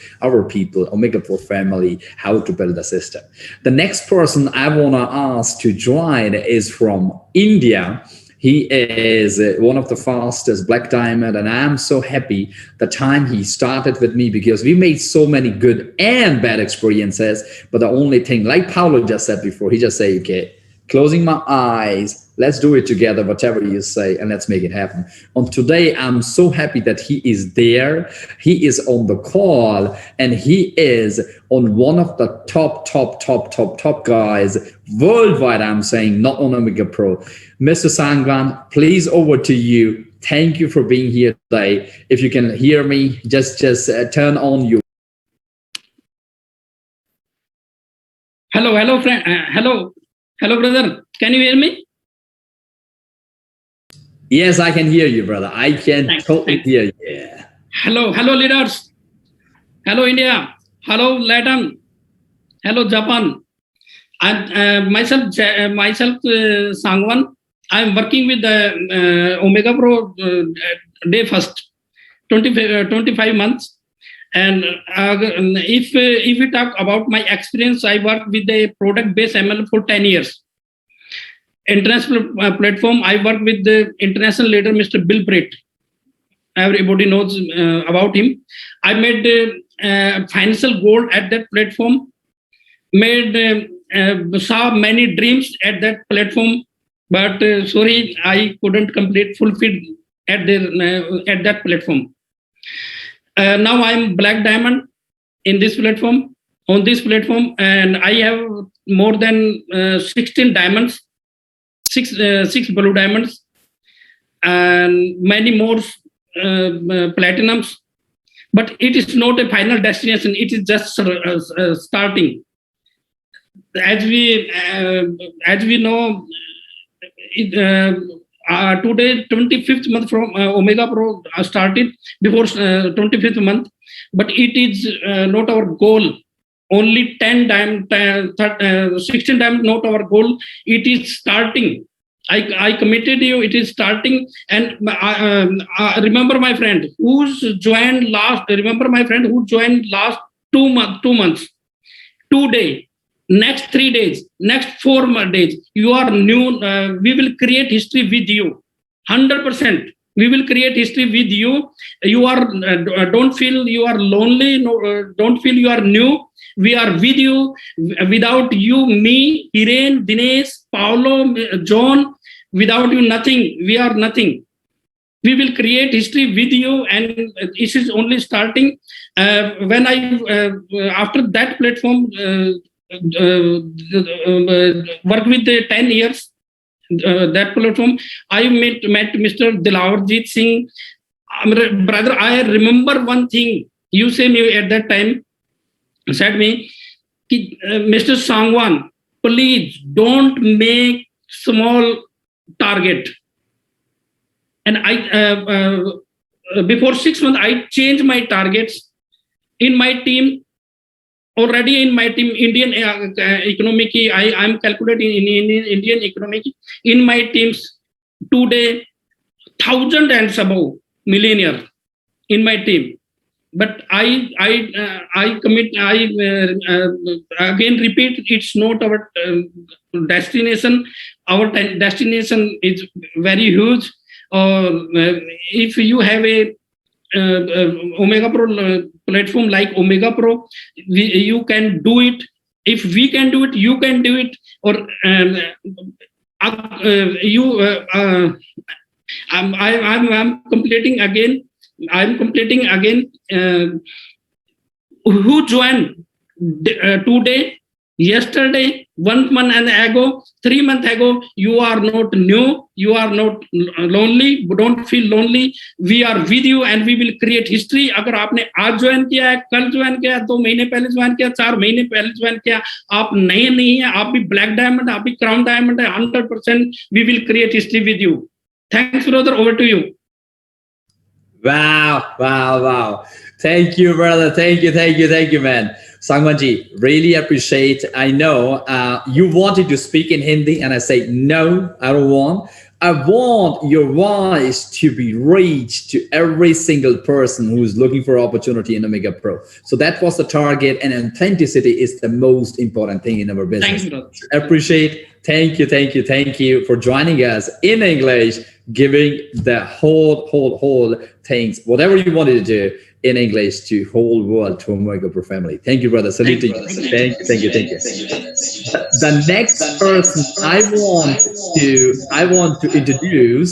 Omega Pro family, how to build a system. The next person I want to ask to join is from India. He is one of the fastest Black Diamond, and I'm so happy the time he started with me, because we made so many good and bad experiences. But the only thing, like Paulo just said before, he just said, okay, closing my eyes, let's do it together, whatever you say, and let's make it happen. And today, I'm so happy that he is there. He is on the call, and he is on one of the top guys worldwide, I'm saying, not on Omega Pro. Mr. Sangwan, please, over to you. Thank you for being here today. If you can hear me, just turn on your... Hello, friend. Hello, brother. Can you hear me? Yes, I can hear you, brother. I can totally hear you. Yeah. Hello, leaders. Hello, India. Hello, Latin. Hello, Japan. I'm myself, Sangwan. I'm working with the Omega Pro day first, 25 months. And if we talk about my experience, I worked with the product-based ML for 10 years. International platform, I work with the international leader, Mr. Bill Britt. Everybody knows about him. I made financial goal at that platform, saw many dreams at that platform, but sorry, I couldn't fulfill at that platform. Now I'm Black Diamond in this platform, on this platform, and I have more than 16 diamonds, six blue diamonds, and many more platinums. But it is not a final destination. It is just starting. As we know, today 25th month from Omega Pro started before 25th month, but it is not our goal. Only 16 times not our goal. It is starting. I committed you. It is starting. And remember my friend who's joined last. Remember my friend who joined last 2 months. Today. Next 3 days, next 4 days, you are new. We will create history with you, 100%. We will create history with you. You are don't feel you are lonely. No, don't feel you are new. We are with you. Without you, me, Hiren, Dinesh, Paolo, John, without you, nothing. We are nothing. We will create history with you, and it is only starting. When I after that platform work with the 10 years, that platform, I met Mr. Dilawar Singh. Brother, I remember one thing. You say me at that time, said me, Mr. Sangwan, please don't make small target. And I before 6 months, I changed my targets in my team. Already in my team, Indian economic, I'm calculating in Indian economic. In my teams today, 1,000 and above millionaire in my team. But I commit. I again repeat. It's not our destination. Our destination is very huge. If you have a Omega Pro platform like Omega Pro, you can do it. If we can do it, you can do it. Or I'm completing again. Who joined today, yesterday, 1 month and ago, 3 months ago? You are not new. You are not lonely. Don't feel lonely. We are with you, and we will create history. अगर आपने आज join किया है, कल join किया, 2 महीने पहले join किया, 4 महीने पहले ज्वाइन किया, आप नए नहीं है, आप भी ब्लैक डायमंड, आप भी क्राउन डायमंड है, 100%. We will create history with you. Thanks, brother. Over to you. Wow. Thank you, brother. Thank you, man. Sangwanji, really appreciate. I know you wanted to speak in Hindi, and I say, no, I don't want. I want your voice to be reached to every single person who is looking for opportunity in Omega Pro. So that was the target, and authenticity is the most important thing in our business. Thank you, brother. Appreciate. Thank you for joining us in English, giving the whole things, whatever you wanted to do in English to whole world, to Omega Pro family. Thank you, brother. Salute to you. Thank you. The next person I want to introduce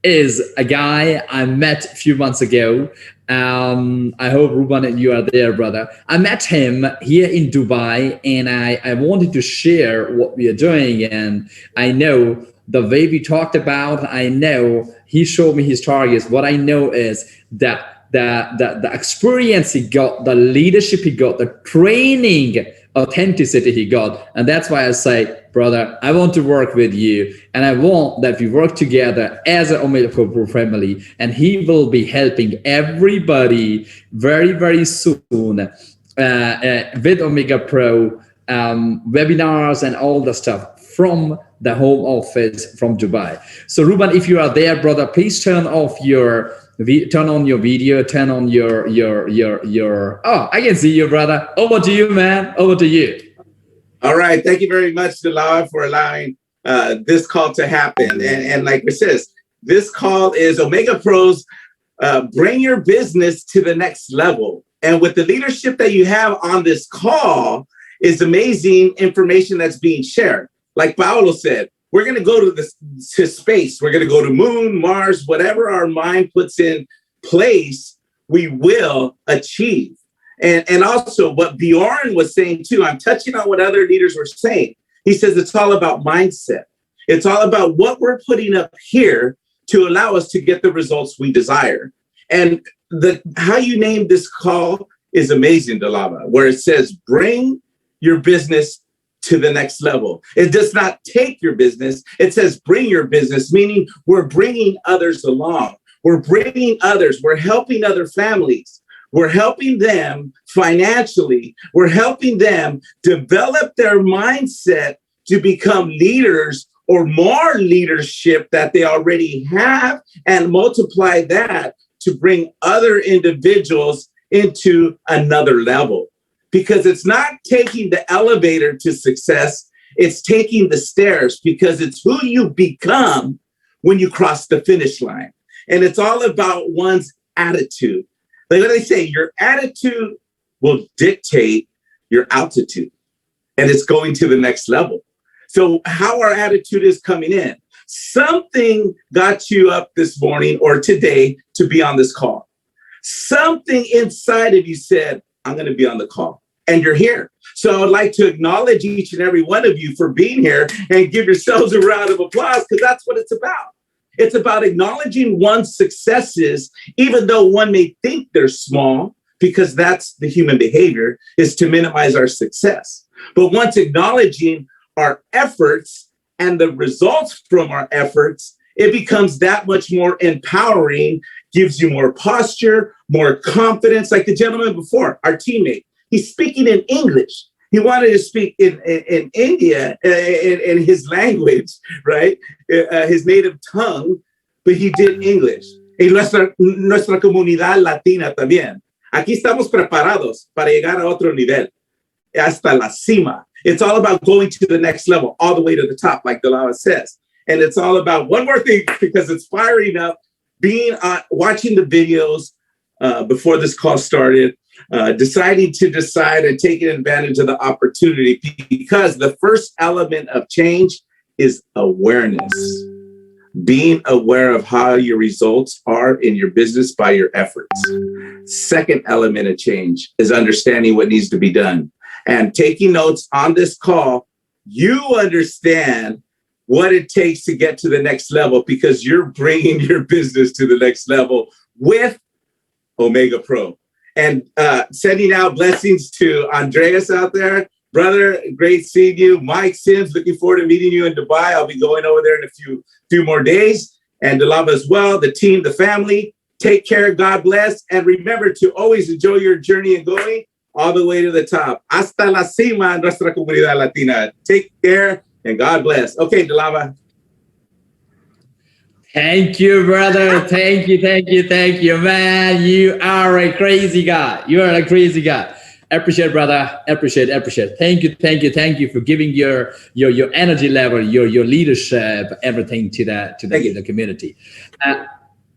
is a guy I met a few months ago. I hope Ruben, you are there, brother. I met him here in Dubai, and I wanted to share what we are doing. And I know the way we talked about, I know he showed me his targets. What I know is that the experience he got, the leadership he got, the training, authenticity he got. And that's why I say, brother, I want to work with you, and I want that we work together as an Omega Pro family, and he will be helping everybody very, very soon with Omega Pro webinars and all the stuff from the home office from Dubai. So Ruben, if you are there, brother, please turn on your video, turn on your oh, I can see you, brother. Over to you, man. Over to you. All right. Thank you very much, Dilawar, for allowing this call to happen. And like it says, this call is Omega Pros, bring your business to the next level. And with the leadership that you have on this call is amazing information that's being shared. Like Paolo said, we're going to go to space. We're going to go to Moon, Mars, whatever our mind puts in place, we will achieve. And also what Bjorn was saying too, I'm touching on what other leaders were saying. He says it's all about mindset. It's all about what we're putting up here to allow us to get the results we desire. And how you named this call is amazing, Dilawar, where it says, bring your business to the next level. It does not take your business. It says bring your business, meaning we're bringing others along. We're bringing others. We're helping other families. We're helping them financially. We're helping them develop their mindset to become leaders or more leadership that they already have, and multiply that to bring other individuals into another level. Because it's not taking the elevator to success, it's taking the stairs, because it's who you become when you cross the finish line. And it's all about one's attitude. Like what they say, your attitude will dictate your altitude, and it's going to the next level. So how our attitude is coming in. Something got you up this morning or today to be on this call. Something inside of you said, I'm going to be on the call, and you're here. So I would like to acknowledge each and every one of you for being here and give yourselves a round of applause, because that's what it's about. It's about acknowledging one's successes, even though one may think they're small, because that's the human behavior, is to minimize our success. But once acknowledging our efforts and the results from our efforts, it becomes that much more empowering, gives you more posture, more confidence. Like the gentleman before, our teammate, he's speaking in English. He wanted to speak in India, in his language, right? His native tongue, but he did English. Y nuestra comunidad latina también. Aquí estamos preparados para llegar a otro nivel, hasta la cima. It's all about going to the next level, all the way to the top, like Dilawar says. And it's all about one more thing, because it's firing up, being watching the videos before this call started, deciding to decide and taking advantage of the opportunity, because the first element of change is awareness. Being aware of how your results are in your business by your efforts. Second element of change is understanding what needs to be done. And taking notes on this call, you understand what it takes to get to the next level, because you're bringing your business to the next level with Omega Pro. And sending out blessings to Andreas out there. Brother, great seeing you. Mike Sims, looking forward to meeting you in Dubai. I'll be going over there in a few more days. And Dilawar as well, the team, the family. Take care, God bless. And remember to always enjoy your journey and going all the way to the top. Hasta la cima en nuestra comunidad latina. Take care and God bless. Okay, Dilawar. Thank you, brother. Thank you, man. You are a crazy guy. You are a crazy guy. Appreciate, brother. Appreciate. Thank you for giving your energy level, your leadership, everything to the community.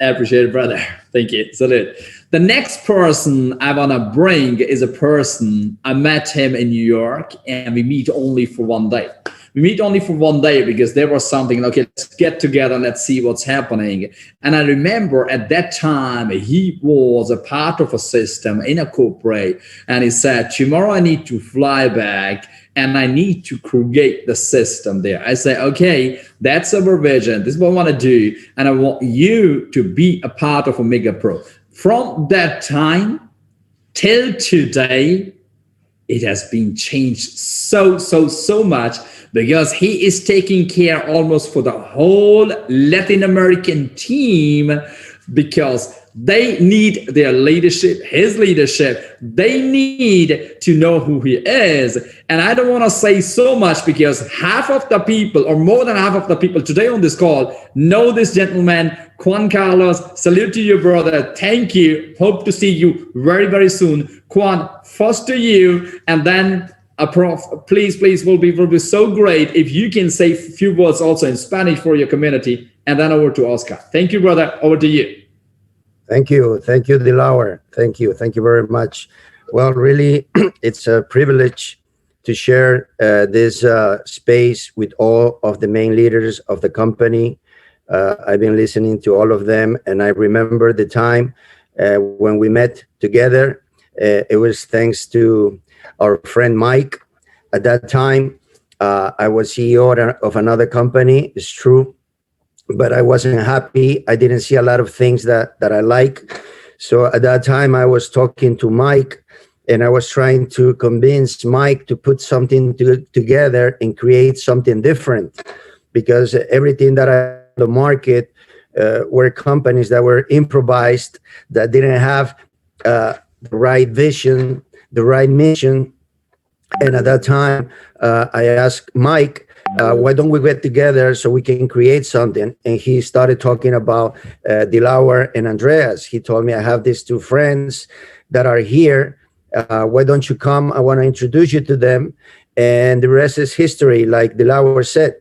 Appreciate it, brother. Thank you. Salute. The next person I want to bring is a person, I met him in New York, and we meet only for one day. We meet only for one day because there was something, okay, let's get together, let's see what's happening. And I remember at that time, he was a part of a system in a corporate, and he said, tomorrow I need to fly back and I need to create the system there. I say, okay, that's our vision. This is what I want to do. And I want you to be a part of Omega Pro. From that time till today, it has been changed so much, because he is taking care almost for the whole Latin American team, because they need their leadership, his leadership. They need to know who he is. And I don't want to say so much, because half of the people, or more than half of the people today on this call, know this gentleman, Juan Carlos. Salute to you, brother. Thank you. Hope to see you very, very soon. Juan, first to you, and then Prof, please, will be so great if you can say a few words also in Spanish for your community, and then over to Oscar. Thank you, brother. Over to you. Thank you, Dilawar. Thank you very much. Well, really, it's a privilege to share this space with all of the main leaders of the company. I've been listening to all of them, and I remember the time when we met together. It was thanks to our friend Mike. At that time, I was CEO of another company, it's true, but I wasn't happy. I didn't see a lot of things that I like. So at that time, I was talking to Mike, and I was trying to convince Mike to put something together and create something different, because everything that the market were companies that were improvised, that didn't have the right vision, the right mission. And at that time, I asked Mike, why don't we get together so we can create something? And he started talking about Dilawar and Andreas. He told me, I have these two friends that are here. Why don't you come? I want to introduce you to them. And the rest is history. Like Dilawar said,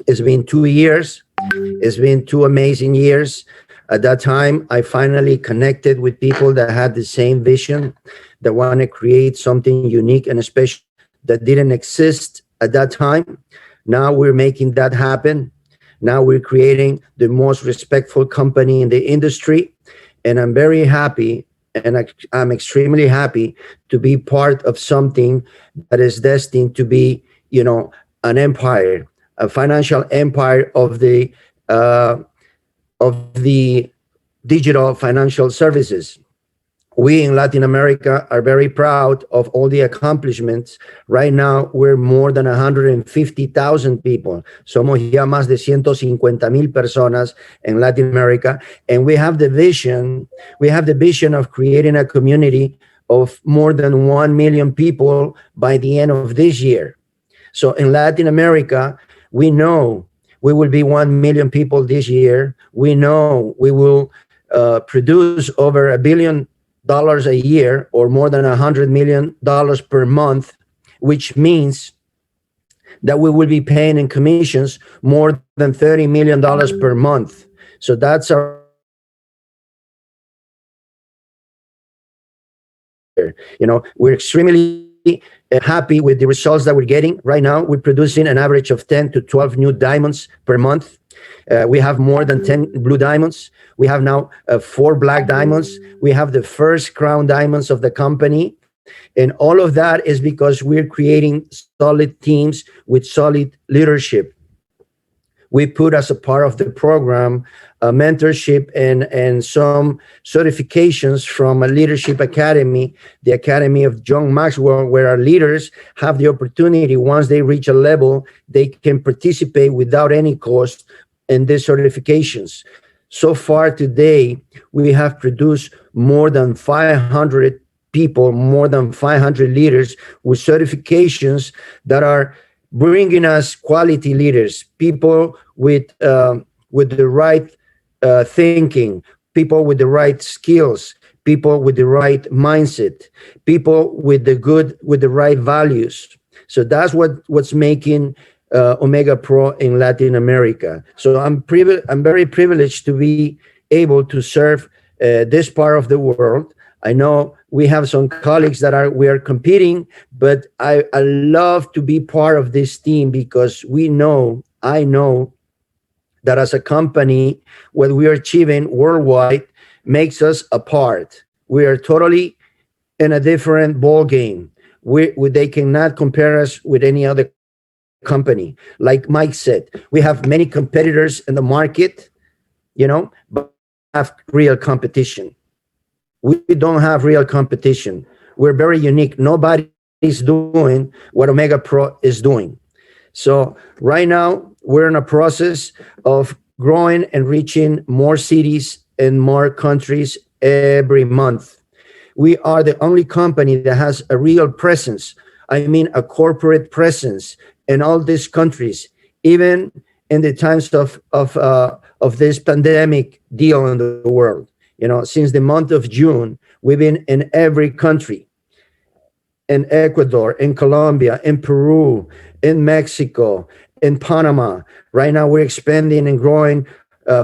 it's been 2 years. It's been 2 amazing years. At that time, I finally connected with people that had the same vision, that want to create something unique and special that didn't exist at that time. Now we're making that happen. Now we're creating the most respectful company in the industry. And I'm very happy, and I'm extremely happy to be part of something that is destined to be, an empire, a financial empire of the digital financial services. We in Latin America are very proud of all the accomplishments. Right now, we're more than 150,000 people. Somos ya más de 150,000 personas en Latin America. And we have the vision of creating a community of more than 1 million people by the end of this year. So in Latin America, we know we will be 1 million people this year. We know we will produce over $1 billion a year, or more than $100 million per month, which means that we will be paying in commissions more than $30 million per month. So that's our, we're extremely happy with the results that we're getting. Right now, we're producing an average of 10 to 12 new diamonds per month. We have more than 10 blue diamonds. We have now 4 black diamonds. We have the first crown diamonds of the company. And all of that is because we're creating solid teams with solid leadership. We put as a part of the program mentorship and some certifications from a leadership academy, the Academy of John Maxwell, where our leaders have the opportunity, once they reach a level, they can participate without any cost in these certifications. So far today, we have produced more than 500 people, more than 500 leaders with certifications that are bringing us quality leaders, people with the right thinking, people with the right skills, people with the right mindset, people with the right values. So that's what's making Omega Pro in Latin America. So I'm very privileged to be able to serve this part of the world. I know we have some colleagues that we are competing, but I love to be part of this team because I know that as a company, what we are achieving worldwide makes us apart. We are totally in a different ball game. They cannot compare us with any other company. Like Mike said, we have many competitors in the market, but have real competition. We don't have real competition. We're very unique. Nobody's doing what Omega Pro is doing. So right now, we're in a process of growing and reaching more cities and more countries every month. We are the only company that has a real presence. I mean, a corporate presence in all these countries, even in the times of this pandemic deal in the world. Since the month of June, we've been in every country, in Ecuador, in Colombia, in Peru, in Mexico, in Panama. Right now, we're expanding and growing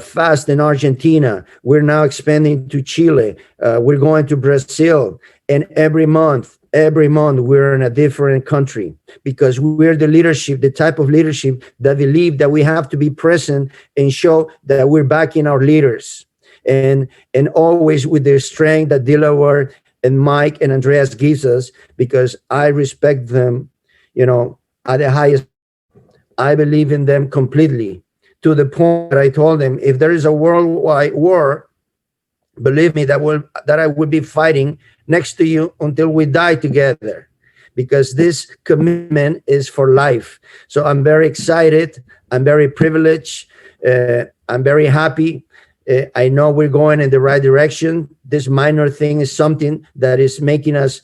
fast in Argentina. We're now expanding to Chile. We're going to Brazil. And every month, we're in a different country because we're the type of leadership that believe that we have to be present and show that we're backing our leaders. And always with the strength that Dilawar and Mike and Andreas gives us, because I respect them, at the highest. I believe in them completely, to the point that I told them, if there is a worldwide war, believe me, that I will be fighting next to you until we die together, because this commitment is for life. So I'm very excited. I'm very privileged. I'm very happy. I know we're going in the right direction. This minor thing is something that is making us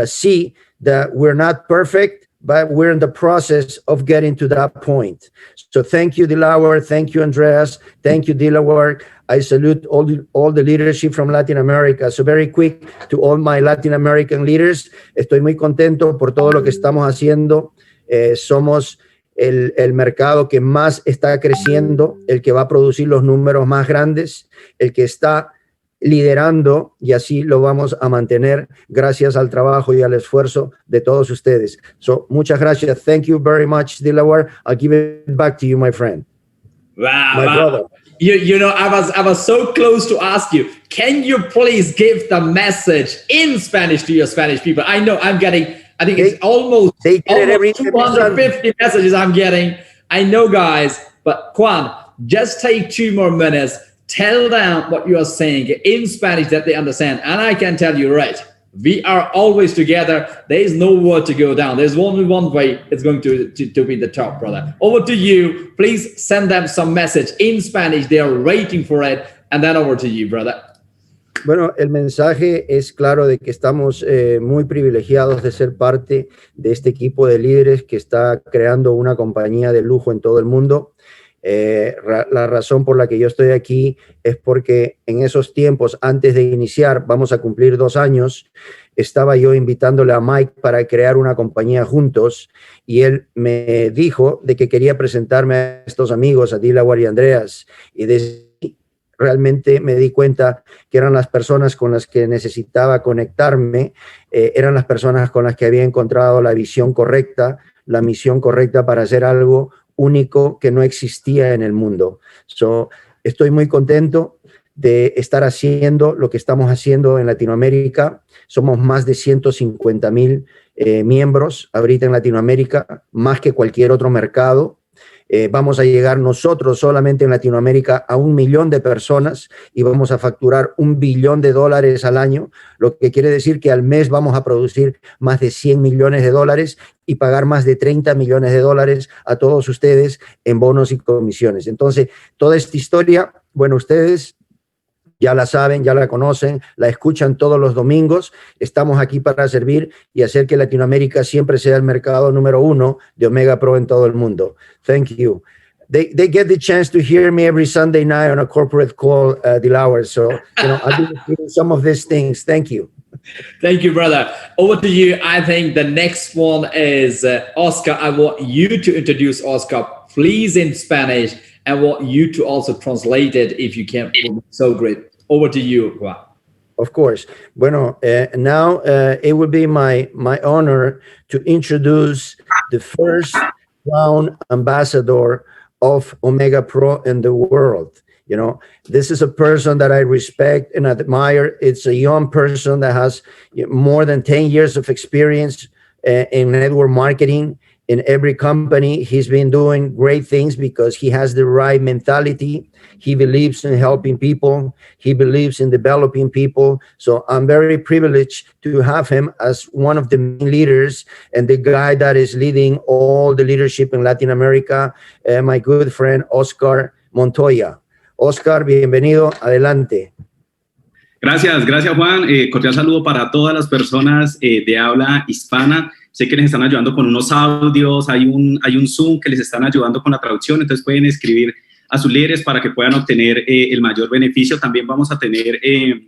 see that we're not perfect, but we're in the process of getting to that point. So thank you, Dilawar. Thank you, Andreas. Thank you, Dilawar. I salute all the leadership from Latin America. So very quick to all my Latin American leaders. Estoy muy contento por todo lo que estamos haciendo. Somos el mercado que más está creciendo, el que va a producir los números más grandes, el que está liderando, y así lo vamos a mantener gracias al trabajo y al esfuerzo de todos ustedes. So, muchas gracias. Thank you very much, Dilawar. I'll give it back to you, my friend. Wow, My brother. You know, I was so close to ask you, can you please give the message in Spanish to your Spanish people? I know I think it's almost 250 messages I'm getting. I know, guys, but Juan, just take 2 more minutes. Tell them what you are saying in Spanish that they understand. And I can tell you, right, we are always together. There is nowhere to go down. There's only one way. It's going to be the top, brother. Over to you. Please send them some message in Spanish. They are waiting for it. And then over to you, brother. Bueno, el mensaje es claro de que estamos muy privilegiados de ser parte de este equipo de líderes que está creando una compañía de lujo en todo el mundo. La razón por la que yo estoy aquí es porque en esos tiempos, antes de iniciar, vamos a cumplir 2 años, estaba yo invitándole a Mike para crear una compañía juntos, y él me dijo de que quería presentarme a estos amigos, a Dilawar y Andreas, y realmente me di cuenta que eran las personas con las que necesitaba conectarme, eran las personas con las que había encontrado la visión correcta, la misión correcta para hacer algo único que no existía en el mundo. Estoy muy contento de estar haciendo lo que estamos haciendo en Latinoamérica. Somos más de 150,000 miembros ahorita en Latinoamérica, más que cualquier otro mercado. Vamos a llegar nosotros solamente en Latinoamérica a 1 millón de personas y vamos a facturar $1 billón al año, lo que quiere decir que al mes vamos a producir más de $100 millones y pagar más de $30 millones a todos ustedes en bonos y comisiones. Entonces, toda esta historia, bueno, ustedes ya la saben, ya la conocen, la escuchan todos los domingos. Estamos aquí para servir y hacer que Latinoamérica siempre sea el mercado número 1 de Omega Pro en todo el mundo. Thank you. They get the chance to hear me every Sunday night on a corporate call, Dilawar. So, I've been doing some of these things. Thank you. Thank you, brother. Over to you. I think the next one is Oscar. I want you to introduce Oscar, please, in Spanish. I want you to also translate it if you can. So great. Over to you, Juan. Of course. Bueno, now it will be my honor to introduce the first crown ambassador of Omega Pro in the world. This is a person that I respect and admire. It's a young person that has more than 10 years of experience in network marketing. In every company, he's been doing great things because he has the right mentality. He believes in helping people. He believes in developing people. So I'm very privileged to have him as one of the main leaders and the guy that is leading all the leadership in Latin America, my good friend, Oscar Montoya. Oscar, bienvenido. Adelante. Gracias Juan. Cordial saludo para todas las personas de habla hispana. Sé que les están ayudando con unos audios, hay un Zoom que les están ayudando con la traducción, entonces pueden escribir a sus líderes para que puedan obtener el mayor beneficio. También vamos a tener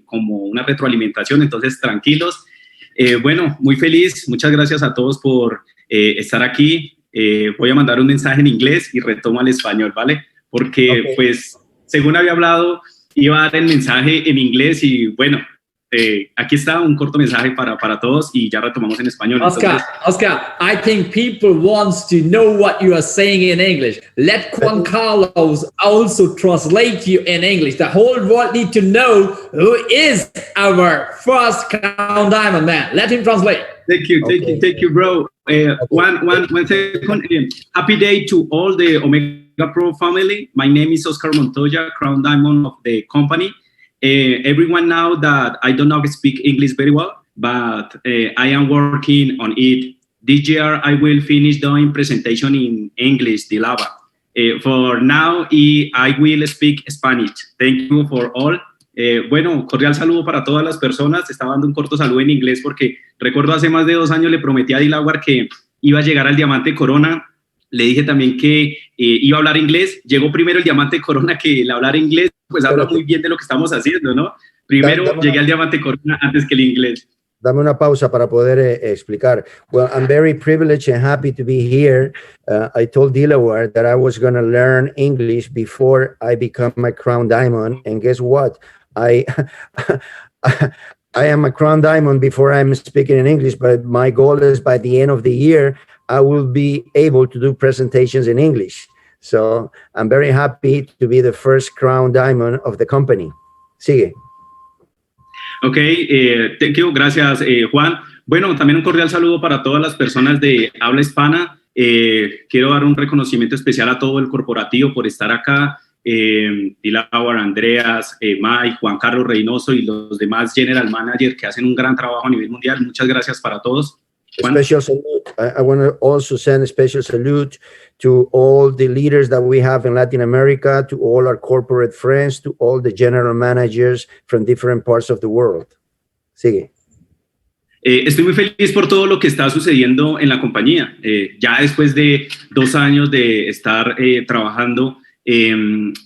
como una retroalimentación, entonces tranquilos. Bueno, muy feliz, muchas gracias a todos por estar aquí. Voy a mandar un mensaje en inglés y retomo al español, ¿vale? Porque pues según había hablado, iba a dar el mensaje en inglés y bueno, aquí está un corto mensaje para todos y ya retomamos en español. Oscar, I think people want to know what you are saying in English. Let Juan Carlos also translate you in English. The whole world need to know who is our first Crown Diamond man. Let him translate. Thank you, bro. One second. Happy day to all the Omega Pro family. My name is Oscar Montoya, Crown Diamond of the company. Everyone know that I do not speak English very well, but I am working on it. This year I will finish doing presentation in English, Dilawar. For now, I will speak Spanish. Thank you for all. Bueno, cordial saludo para todas las personas. Estaba dando un corto saludo en inglés porque recuerdo hace más de 2 años le prometí a Dilawar que iba a llegar al Diamante Corona. Le dije también que iba a hablar inglés. Llegó primero el Diamante Corona que el hablar inglés, pues habla muy bien de lo que estamos haciendo, ¿no? Primero llegué al Diamante Corona antes que el inglés. Dame una pausa para poder explicar. Well, I'm very privileged and happy to be here. I told Dilawar that I was going to learn English before I become a Crown Diamond. And guess what? I am a Crown Diamond before I'm speaking in English, but my goal is by the end of the year, I will be able to do presentations in English. So I'm very happy to be the first Crown Diamond of the company. Sigue. Ok, thank you, gracias Juan. Bueno, también un cordial saludo para todas las personas de habla hispana. Quiero dar un reconocimiento especial a todo el corporativo por estar acá. Dilawar, Andreas, Mike, Juan Carlos Reynoso y los demás General Manager que hacen un gran trabajo a nivel mundial. Muchas gracias para todos. Juan. Special salute. I want to also send a special salute to all the leaders that we have in Latin America, to all our corporate friends, to all the general managers from different parts of the world. Sigue. Estoy muy feliz por todo lo que está sucediendo en la compañía. Ya después de 2 años de estar trabajando,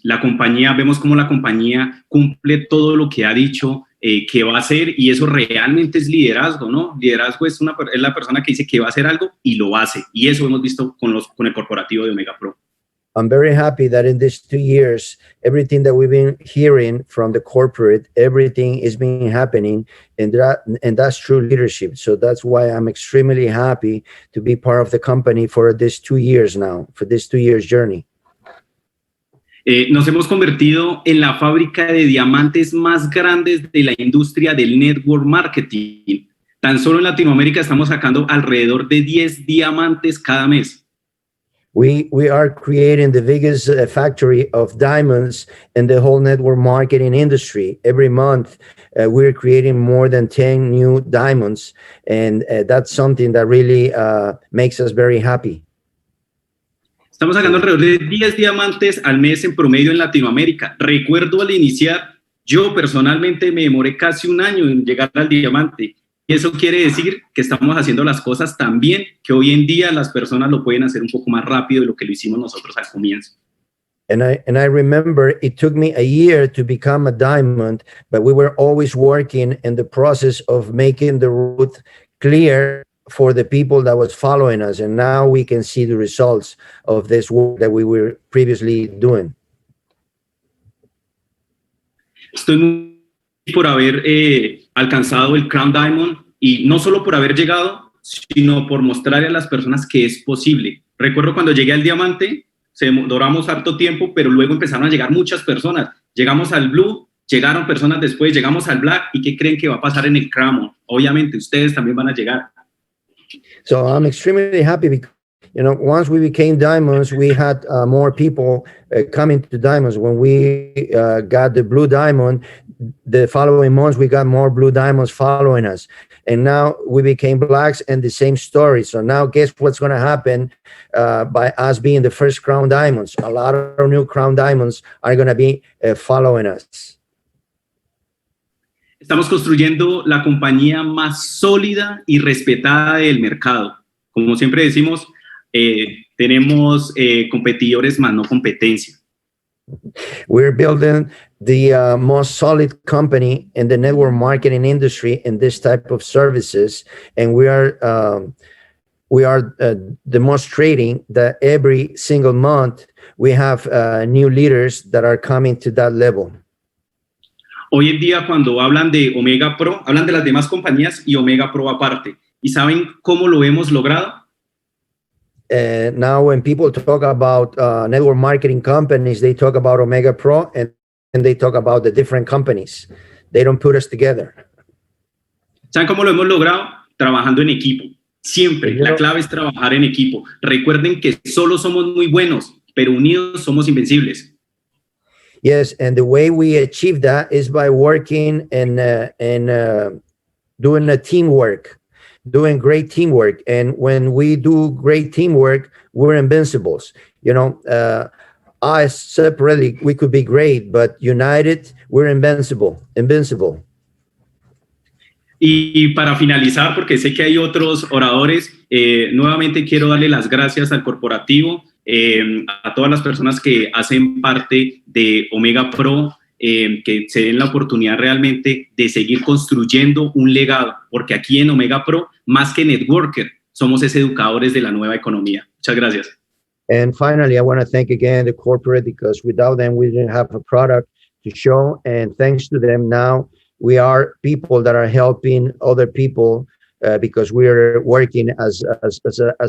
la compañía, vemos cómo la compañía cumple todo lo que ha dicho que va a hacer, y eso realmente es liderazgo, ¿no? Liderazgo es la persona que dice que va a hacer algo y lo hace, y eso hemos visto con el corporativo de Omega Pro. I'm very happy that in these 2 years, everything that we've been hearing from the corporate, everything is been happening, and that's true leadership. So that's why I'm extremely happy to be part of the company for this 2 years now, for this 2 years journey. Nos hemos convertido en la fábrica de diamantes más grandes de la industria del network marketing. Tan solo en Latinoamérica estamos sacando alrededor de 10 diamantes cada mes. We are creating the biggest factory of diamonds in the whole network marketing industry. Every month, we're creating more than 10 new diamonds, and that's something that really makes us very happy. Estamos sacando alrededor de 10 diamantes al mes en promedio en Latinoamérica. Recuerdo al iniciar, yo personalmente me demoré casi 1 año en llegar al diamante. Y eso quiere decir que estamos haciendo las cosas tan bien que hoy en día las personas lo pueden hacer un poco más rápido de lo que lo hicimos nosotros al comienzo. And I remember it took me a year to become a diamond, but we were always working in the process of making the route clear for the people that was following us, and now we can see the results of this work that we were previously doing. Estoy muy por haber alcanzado el Crown Diamond, y no solo por haber llegado, sino por mostrarle a las personas que es posible. Recuerdo cuando llegué al diamante, se demoramos harto tiempo, pero luego empezaron a llegar muchas personas. Llegamos al Blue, llegaron personas después, llegamos al Black, ¿y qué creen que va a pasar en el Crown? Obviamente ustedes también van a llegar. So I'm extremely happy because, once we became diamonds, we had more people coming to diamonds. When we got the blue diamond, the following months, we got more blue diamonds following us. And now we became blacks, and the same story. So now guess what's going to happen by us being the first Crown Diamonds? A lot of new Crown Diamonds are going to be following us. Estamos construyendo la compañía más sólida y respetada del mercado. Como siempre decimos, tenemos competidores más no competencia. We're building the most solid company in the network marketing industry in this type of services, and we are demonstrating that every single month we have new leaders that are coming to that level. Hoy en día, cuando hablan de Omega Pro, hablan de las demás compañías y Omega Pro aparte. ¿Y saben cómo lo hemos logrado? Now, when people talk about network marketing companies, they talk about Omega Pro and they talk about the different companies. They don't put us together. ¿Saben cómo lo hemos logrado? Trabajando en equipo. Siempre. La clave es trabajar en equipo. Recuerden que solo somos muy buenos, pero unidos somos invencibles. Yes, and the way we achieve that is by working and doing a teamwork, doing great teamwork. And when we do great teamwork, we're invincibles. Us separately, we could be great, but united, we're invincible. Y para finalizar, porque sé que hay otros oradores, nuevamente quiero darle las gracias al corporativo, a todas las personas que hacen parte de Omega Pro, que se den la oportunidad realmente de seguir construyendo un legado, porque aquí en Omega Pro, más que networker, somos educadores de la nueva economía. Muchas gracias. And finally, I want to thank again the corporate, because without them, we didn't have a product to show. And thanks to them, now we are people that are helping other people, because we are working as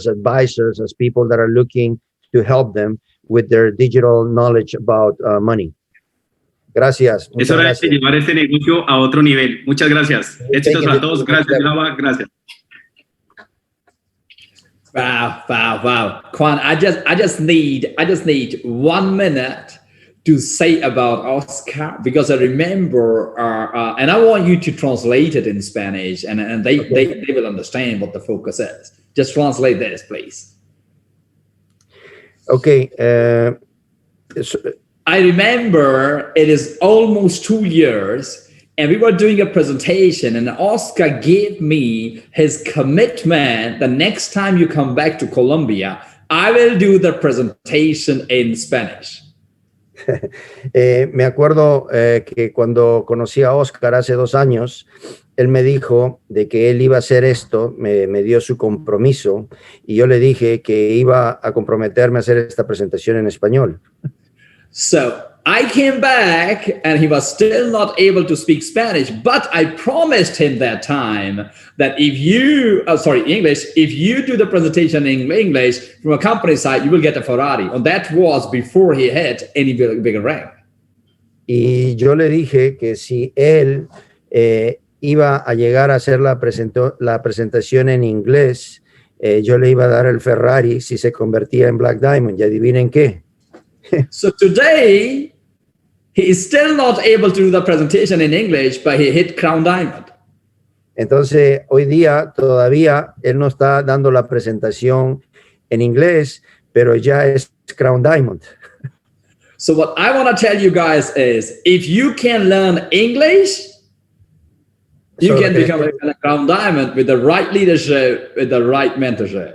advisors, as people that are looking to help them with their digital knowledge about money. Gracias. Es hora de llevar este negocio a otro nivel. Muchas gracias. Éxitos a todos. Gracias, Dilawar. Gracias. Wow. Quan, I just need 1 minute to say about Oscar, because I remember, and I want you to translate it in Spanish, and they will understand what the focus is. Just translate this, please. Okay. I remember it is almost 2 years, and we were doing a presentation, and Oscar gave me his commitment. The next time you come back to Colombia, I will do the presentation in Spanish. Me acuerdo que cuando conocí a Oscar hace 2 años, él me dijo de que él iba a hacer esto, me dio su compromiso, y yo le dije que iba a comprometerme a hacer esta presentación en español. So I came back and he was still not able to speak Spanish, but I promised him that time that if you do the presentation in English from a company side, you will get a Ferrari. And that was before he had any bigger rank. Y yo le dije que si él iba a llegar a hacer la presentación en inglés, yo le iba a dar el Ferrari si se convertía en Black Diamond. Y adivinen qué. So today, he is still not able to do the presentation in English, but he hit Crown Diamond. Entonces, hoy día todavía él no está dando la presentación en inglés, pero ya es Crown Diamond. So what I want to tell you guys is, if you can learn English, you can become a Crown Diamond with the right leadership, with the right mentorship.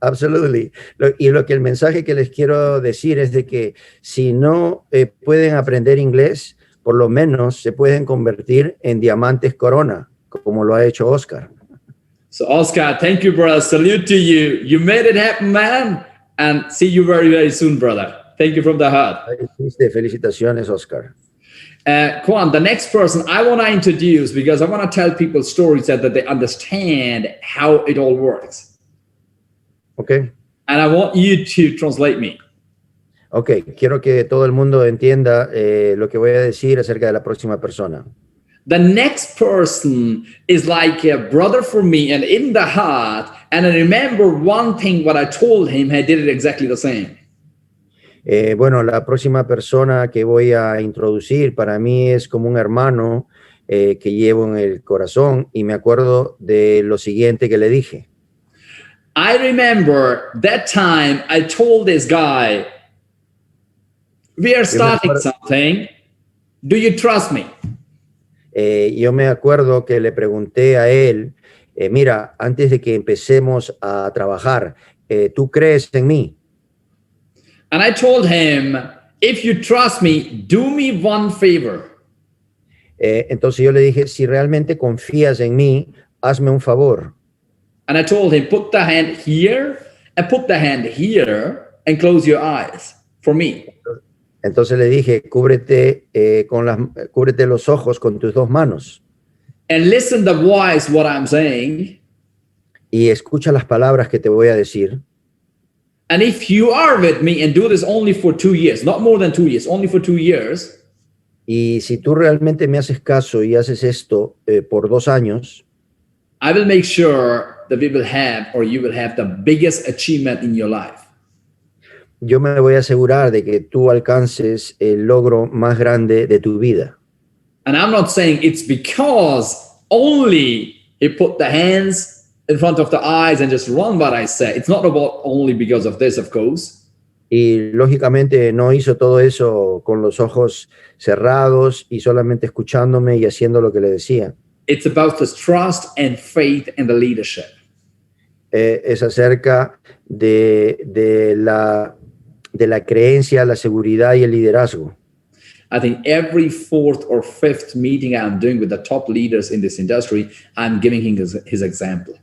Absolutely. Y lo que el mensaje que les quiero decir es de que si no pueden aprender inglés, por lo menos se pueden convertir en diamantes corona, como lo ha hecho Oscar. So Oscar, thank you, brother. Salute to you. You made it happen, man. And see you very, very soon, brother. Thank you from the heart. Felicitaciones, Oscar. Quan, the next person I want to introduce, because I want to tell people stories that they understand how it all works. Okay. And I want you to translate me. Okay, quiero que todo el mundo entienda lo que voy a decir acerca de la próxima persona. The next person is like a brother for me and in the heart. And I remember one thing, what I told him, I did it exactly the same. Bueno, la próxima persona que voy a introducir para mí es como un hermano que llevo en el corazón, y me acuerdo de lo siguiente que le dije. I remember that time I told this guy, we are starting something. Do you trust me? Yo me acuerdo que le pregunté a él, mira, antes de que empecemos a trabajar, ¿tú crees en mí? And I told him, if you trust me, do me one favor. Entonces yo le dije, si realmente confías en mí, hazme un favor. And I told him, put the hand here and put the hand here and close your eyes for me. Entonces le dije, cúbrete los ojos con tus 2 manos. And listen the voice what I'm saying. Y escucha las palabras que te voy a decir. And if you are with me and do this only for 2 years, not more than 2 years, only for 2 years. Y si tú realmente me haces caso y haces esto por 2 años, I will make sure that we will have, or you will have, the biggest achievement in your life. Yo me voy a asegurar de que tú alcances el logro más grande de tu vida. And I'm not saying it's because only he put the hands in front of the eyes and just run what I say. It's not about only because of this, of course. Y lógicamente no hizo todo eso con los ojos cerrados y solamente escuchándome y haciendo lo que le decía. It's about the trust and faith in the leadership. Es acerca de la creencia, la seguridad y el liderazgo. I think every fourth or fifth meeting I'm doing with the top leaders in this industry, I'm giving him his example.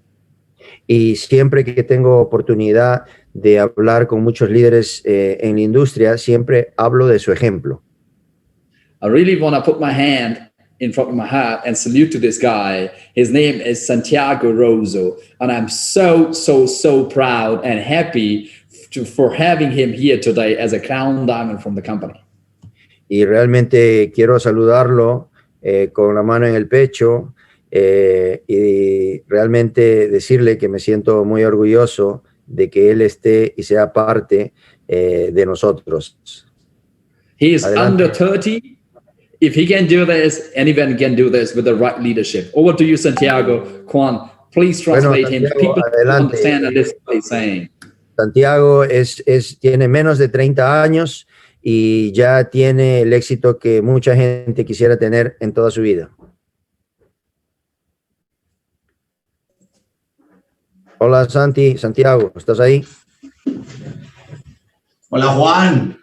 Y siempre que tengo oportunidad de hablar con muchos líderes en la industria, siempre hablo de su ejemplo. I really want to put my hand in front of my heart and salute to this guy. His name is Santiago Rosso, and I'm so proud and happy for having him here today as a crown diamond from the company. Y realmente quiero saludarlo con la mano en el pecho y realmente decirle que me siento muy orgulloso de que él esté y sea parte de nosotros. He is Adelante. under 30. If he can do this, anyone can do this with the right leadership. Over to you, Santiago. Juan, please translate him. Santiago, People adelante. understand what this is saying. Santiago tiene menos de 30 años y ya tiene el éxito que mucha gente quisiera tener en toda su vida. Hola Santiago, ¿estás ahí? Hola Juan.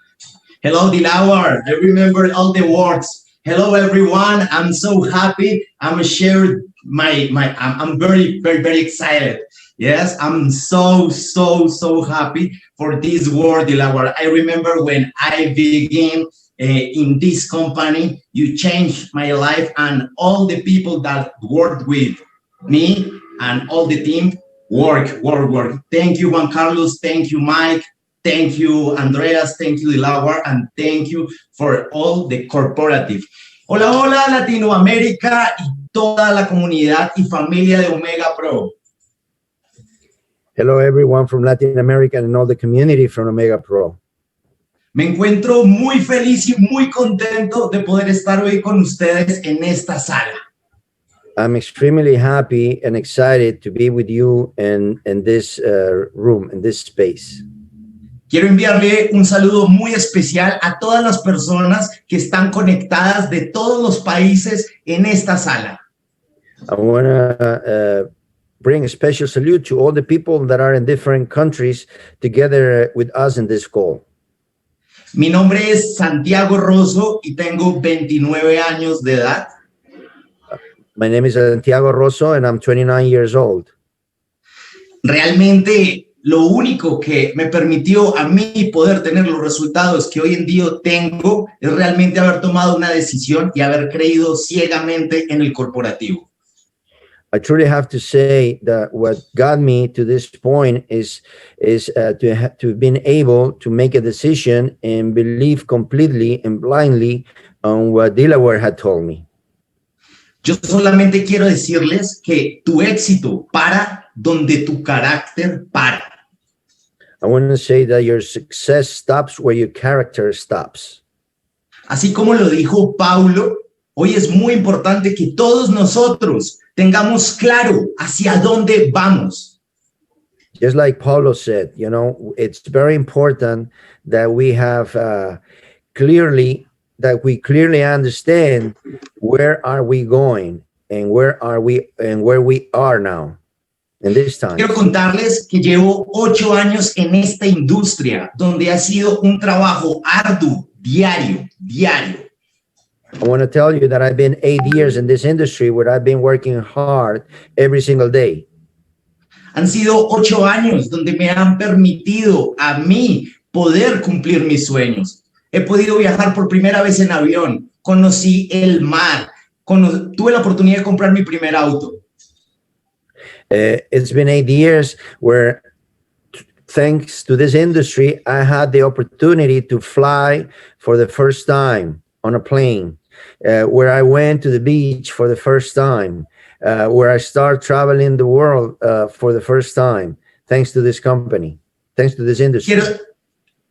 Hello Dilawar. I remember all the words. Hello everyone. I'm so happy. I'm shared I'm very excited. Yes, I'm so happy for this word, Dilawar. I remember when I began in this company, you changed my life, and all the people that worked with me and all the team work. Thank you, Juan Carlos. Thank you, Mike. Thank you, Andreas. Thank you, Dilawar. And thank you for all the corporative. Hola, Latinoamérica y toda la comunidad y familia de Omega Pro. Hello everyone from Latin America and all the community from Omega Pro. Me encuentro muy feliz y muy contento de poder estar hoy con ustedes en esta sala. I'm extremely happy and excited to be with you in this room, in this space. Quiero enviarle un saludo muy especial a todas las personas que están conectadas de todos los países en esta sala. I want to bring a special salute to all the people that are in different countries together with us in this call. Mi nombre es Santiago Rosso y tengo 29 años de edad. My name is Santiago Rosso and I'm 29 years old. Realmente lo único que me permitió a mí poder tener los resultados que hoy en día tengo es realmente haber tomado una decisión y haber creído ciegamente en el corporativo. I truly have to say that what got me to this point is to have been able to make a decision and believe completely and blindly on what Dilawar had told me. Yo solamente quiero decirles que tu éxito para donde tu carácter para. I want to say that your success stops where your character stops. Así como lo dijo Paulo, hoy es muy importante que todos nosotros tengamos claro hacia dónde vamos. Just like Paulo said, it's very important that we have clearly understand where are we going and where we are now in this time. Quiero contarles que llevo 8 años en esta industria donde ha sido un trabajo arduo, diario. I want to tell you that I've been 8 years in this industry where I've been working hard every single day. Han sido 8 años donde me han permitido a mí poder cumplir mis sueños. He podido viajar por primera vez en avión, conocí el mar, tuve la oportunidad de comprar mi primer auto. It's been 8 years where, thanks to this industry, I had the opportunity to fly for the first time on a plane, where I went to the beach for the first time, where I started traveling the world for the first time, thanks to this company, thanks to this industry.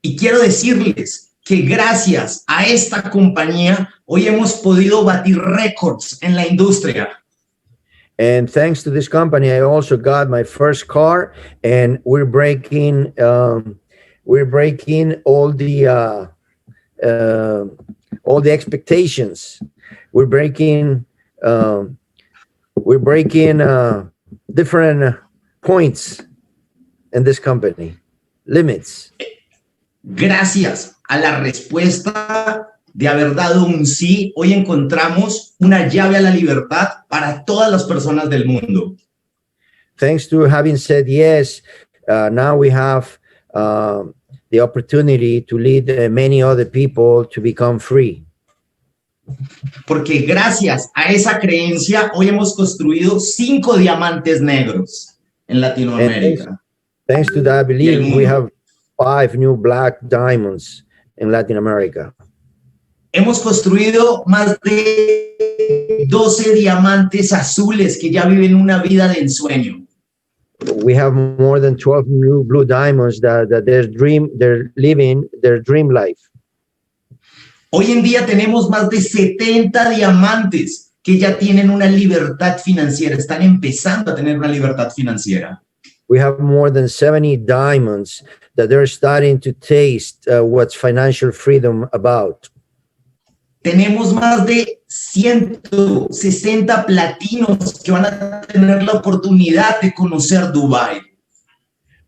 Quiero decirles que gracias a esta compañía, hoy hemos podido batir récords en la industria. And thanks to this company, I also got my first car, and we're breaking all the expectations. We're breaking different points in this company, limits. Gracias a la respuesta de haber dado un sí, hoy encontramos una llave a la libertad para todas las personas del mundo. Thanks to having said yes, now we have the opportunity to lead many other people to become free. Porque gracias a esa creencia, hoy hemos construido 5 diamantes negros en Latinoamérica. Thanks to that belief, we have 5 new black diamonds in Latin America. Hemos construido más de 12 diamantes azules que ya viven una vida de ensueño. We have more than 12 new blue diamonds that they're living their dream life. Hoy en día tenemos más de 70 diamantes que ya tienen una libertad financiera, están empezando a tener una libertad financiera. We have more than 70 diamonds that they're starting to taste what's financial freedom about. Tenemos más de 160 platinos que van a tener la oportunidad de conocer Dubái.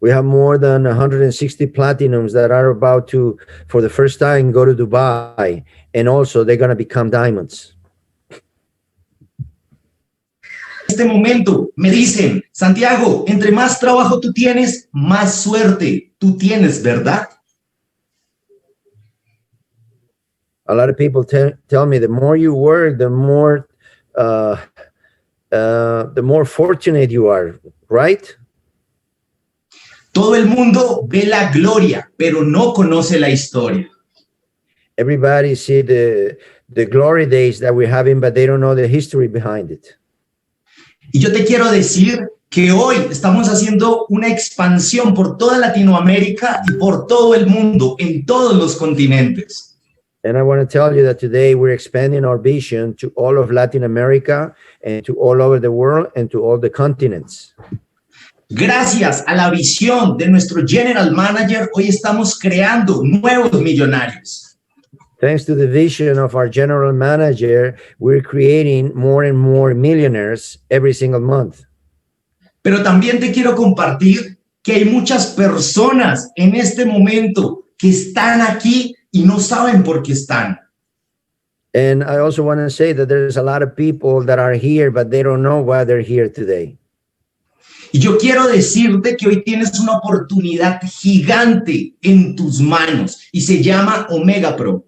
We have more than 160 platinums that are about to, for the first time, go to Dubai, and also they're going to become diamonds. En este momento me dicen, Santiago, entre más trabajo tú tienes, más suerte tú tienes, ¿verdad? A lot of people tell me the more you work, the more fortunate you are, right? Todo el mundo ve la gloria, pero no conoce la historia. Everybody see the glory days that we're having, but they don't know the history behind it. Y yo te quiero decir que hoy estamos haciendo una expansión por toda Latinoamérica y por todo el mundo, en todos los continentes. And I want to tell you that today we're expanding our vision to all of Latin America and to all over the world and to all the continents. Gracias a la visión de nuestro General Manager, hoy estamos creando nuevos millonarios. Thanks to the vision of our general manager, we're creating more and more millionaires every single month. Pero también te quiero compartir que hay muchas personas en este momento que están aquí y no saben por qué están. And I also want to say that there's a lot of people that are here, but they don't know why they're here today. Y yo quiero decirte que hoy tienes una oportunidad gigante en tus manos y se llama Omega Pro.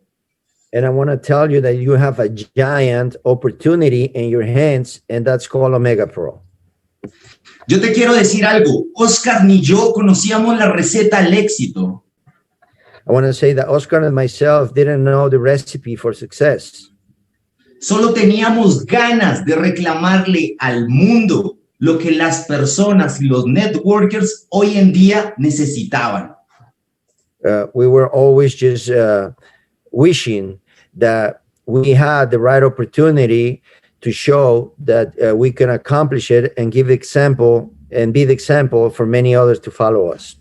And I want to tell you that you have a giant opportunity in your hands, and that's called Omega Pro. Yo te quiero decir algo. Oscar ni yo conocíamos la receta al éxito. I want to say that Oscar and myself didn't know the recipe for success. Solo teníamos ganas de reclamarle al mundo lo que las personas y los networkers hoy en día necesitaban. We were always just wishing that we had the right opportunity to show that we can accomplish it and give example and be the example for many others to follow us.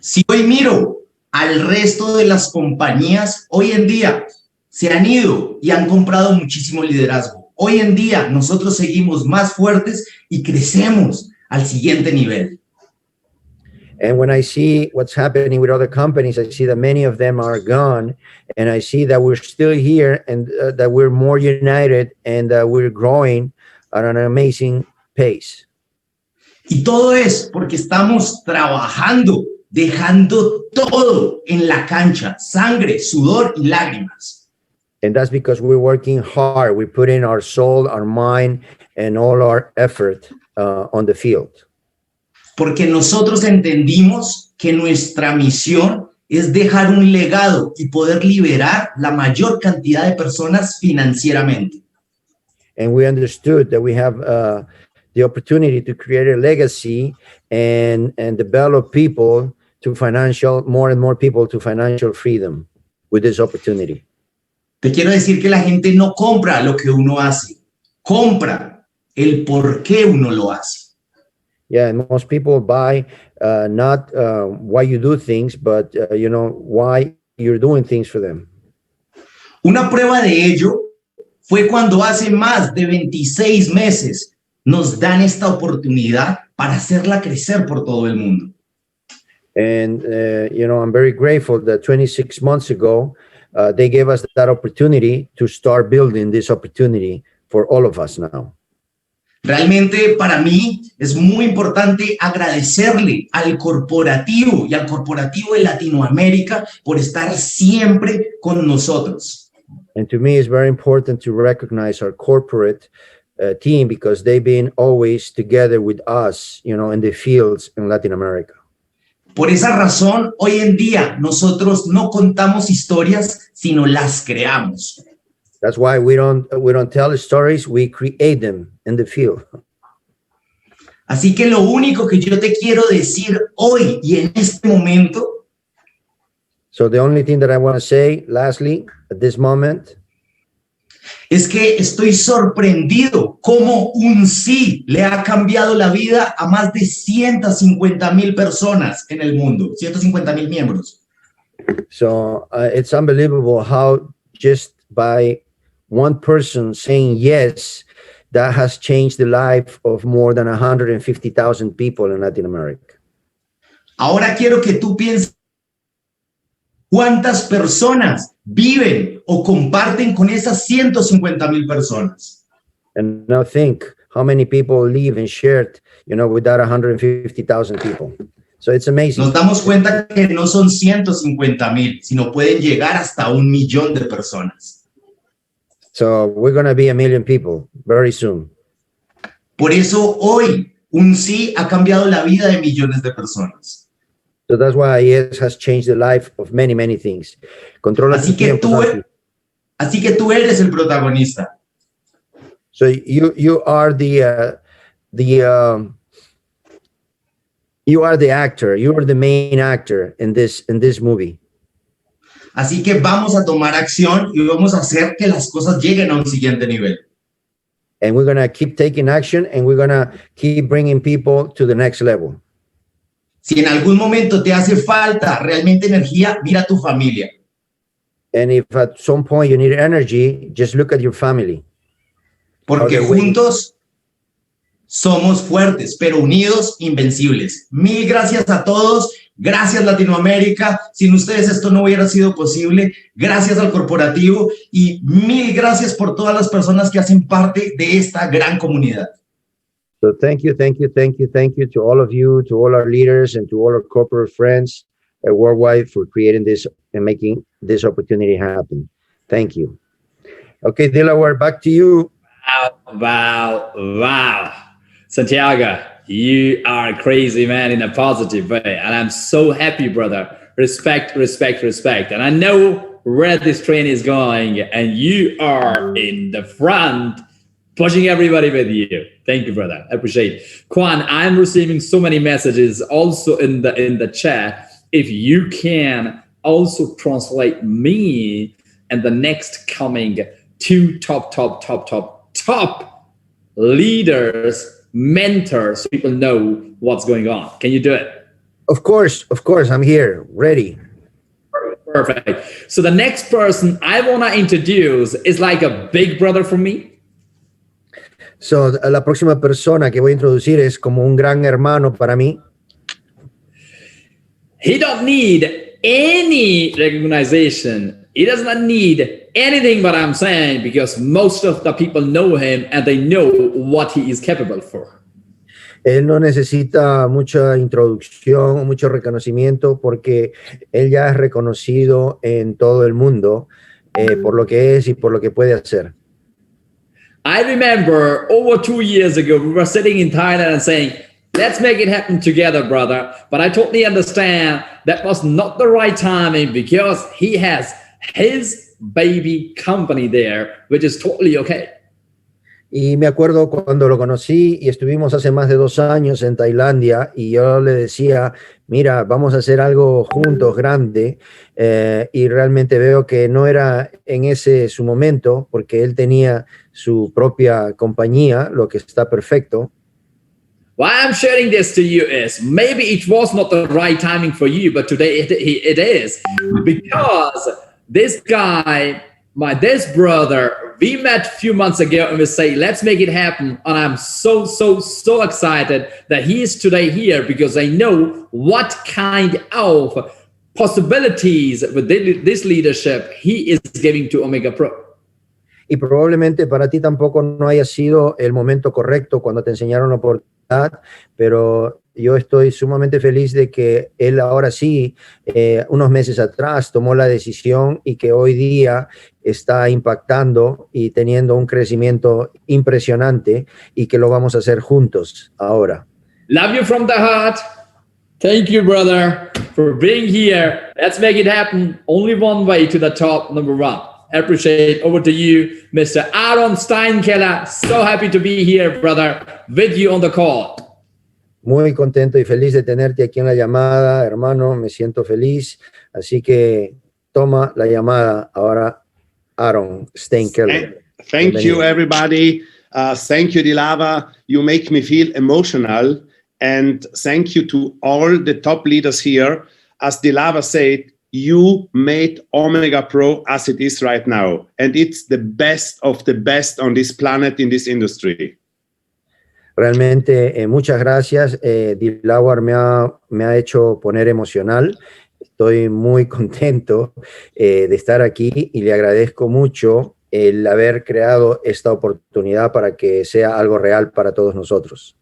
Si hoy miro al resto de las compañías, hoy en día se han ido y han comprado muchísimo liderazgo. Hoy en día nosotros seguimos más fuertes y crecemos al siguiente nivel. And when I see what's happening with other companies, I see that many of them are gone, and I see that we're still here and that we're more united and we're growing at an amazing pace. Y todo es porque estamos trabajando, dejando todo en la cancha, sangre, sudor y lágrimas. And that's because we're working hard. We put in our soul, our mind, and all our effort on the field. Porque nosotros entendimos que nuestra misión es dejar un legado y poder liberar la mayor cantidad de personas financieramente. And we understood that we have the opportunity to create a legacy and develop people to more and more people to financial freedom with this opportunity. Te quiero decir que la gente no compra lo que uno hace, compra el por qué uno lo hace. Yeah, and most people buy not why you do things, but why you're doing things for them. Una prueba de ello fue cuando hace más de 26 meses nos dan esta oportunidad para hacerla crecer por todo el mundo. And I'm very grateful that 26 months ago they gave us that opportunity to start building this opportunity for all of us now. Realmente para mí es muy importante agradecerle al corporativo y al corporativo de Latinoamérica por estar siempre con nosotros. And to me, it's very important to recognize our corporate team because they've been always together with us, you know, in the fields in Latin America. Por esa razón, hoy en día nosotros no contamos historias, sino las creamos. That's why we don't tell stories, we create them in the field. Así que lo único que yo te quiero decir hoy y en este momento So the only thing that I want to say, lastly, at this moment, es que estoy sorprendido cómo un sí le ha cambiado la vida a más de 150,000 personas en el mundo, 150,000 miembros. so it's unbelievable how just by one person saying yes, that has changed the life of more than 150,000 people in Latin America. Ahora quiero que tú pienses cuántas personas viven o comparten con esas 150,000 personas. And now think how many people live and shared, you know, with that 150,000 people. So it's amazing. Nos damos cuenta que no son 150,000, sino pueden llegar hasta 1,000,000 de personas. So we're going to be 1 million people very soon. Por eso hoy un sí ha cambiado la vida de millones de personas. So that's why yes has changed the life of many, many things. Controla tu Así que tiempo, Santi. tú eres el protagonista. So you are the actor. You are the main actor in this movie. Así que vamos a tomar acción y vamos a hacer que las cosas lleguen a un siguiente nivel. And we're going to keep taking action and we're going to keep bringing people to the next level. Si en algún momento te hace falta realmente energía, mira a tu familia. And if at some point you need energy, just look at your family. Porque juntos somos fuertes, pero unidos, invencibles. Mil gracias a todos. Gracias Latinoamérica. Sin ustedes esto no hubiera sido posible. Gracias al corporativo y mil gracias por todas las personas que hacen parte de esta gran comunidad. So thank you to all of you, to all our leaders and to all our corporate friends worldwide for creating this and making this opportunity happen. Thank you. Okay, Dilawar, back to you. Wow. Santiago, you are a crazy man in a positive way. And I'm so happy, brother. Respect. And I know where this train is going and you are in the front pushing everybody with you. Thank you, brother. I appreciate it. Kwan, I'm receiving so many messages also in the chat. If you can also translate me and the next coming two top leaders, mentors, so people know what's going on. Can you do it? Of course, I'm here, ready. Perfect. So the next person I want to introduce is like a big brother for me. So la próxima persona que voy a introducir es como un gran hermano para mí. He don't need any recognition. He does not need anything but I'm saying because most of the people know him and they know what he is capable for. Él no necesita mucha introducción o mucho reconocimiento porque él ya es reconocido en todo el mundo por lo que es y por lo que puede hacer. I remember over 2 years ago, we were sitting in Thailand and saying, let's make it happen together, brother. But I totally understand that was not the right timing because he has his baby company there, which is totally okay. Y me acuerdo cuando lo conocí y estuvimos hace más de 2 años en Tailandia y yo le decía, mira, vamos a hacer algo juntos grande y realmente veo que no era en ese su momento porque él tenía su propia compañía, lo que está perfecto. Why I'm sharing this to you is maybe it was not the right timing for you, but today it is because this guy, this brother, we met a few months ago and we say, let's make it happen. And I'm so excited that he is today here because I know what kind of possibilities with this leadership he is giving to Omega Pro. Y probablemente para ti tampoco no haya sido el momento correcto cuando te enseñaron la oportunidad, pero yo estoy sumamente feliz de que él ahora sí, unos meses atrás, tomó la decisión y que hoy día está impactando y teniendo un crecimiento impresionante y que lo vamos a hacer juntos ahora. Love you from the heart. Thank you, brother, for being here. Let's make it happen. Only one way to the top, number one. I appreciate. Over to you, Mr. Aaron Steinkeller. So happy to be here, brother, with you on the call. Muy contento y feliz de tenerte aquí en la llamada, hermano. Me siento feliz. Así que toma la llamada ahora, Aaron Steinkeller. Thank you, everybody. Thank you, Dilawar. You make me feel emotional. And thank you to all the top leaders here. As Dilawar said, you made Omega Pro as it is right now. And it's the best of the best on this planet in this industry. Realmente, muchas gracias. Dilawar me ha hecho poner emocional. Estoy muy contento de estar aquí y le agradezco mucho el haber creado esta oportunidad para que sea algo real para todos nosotros.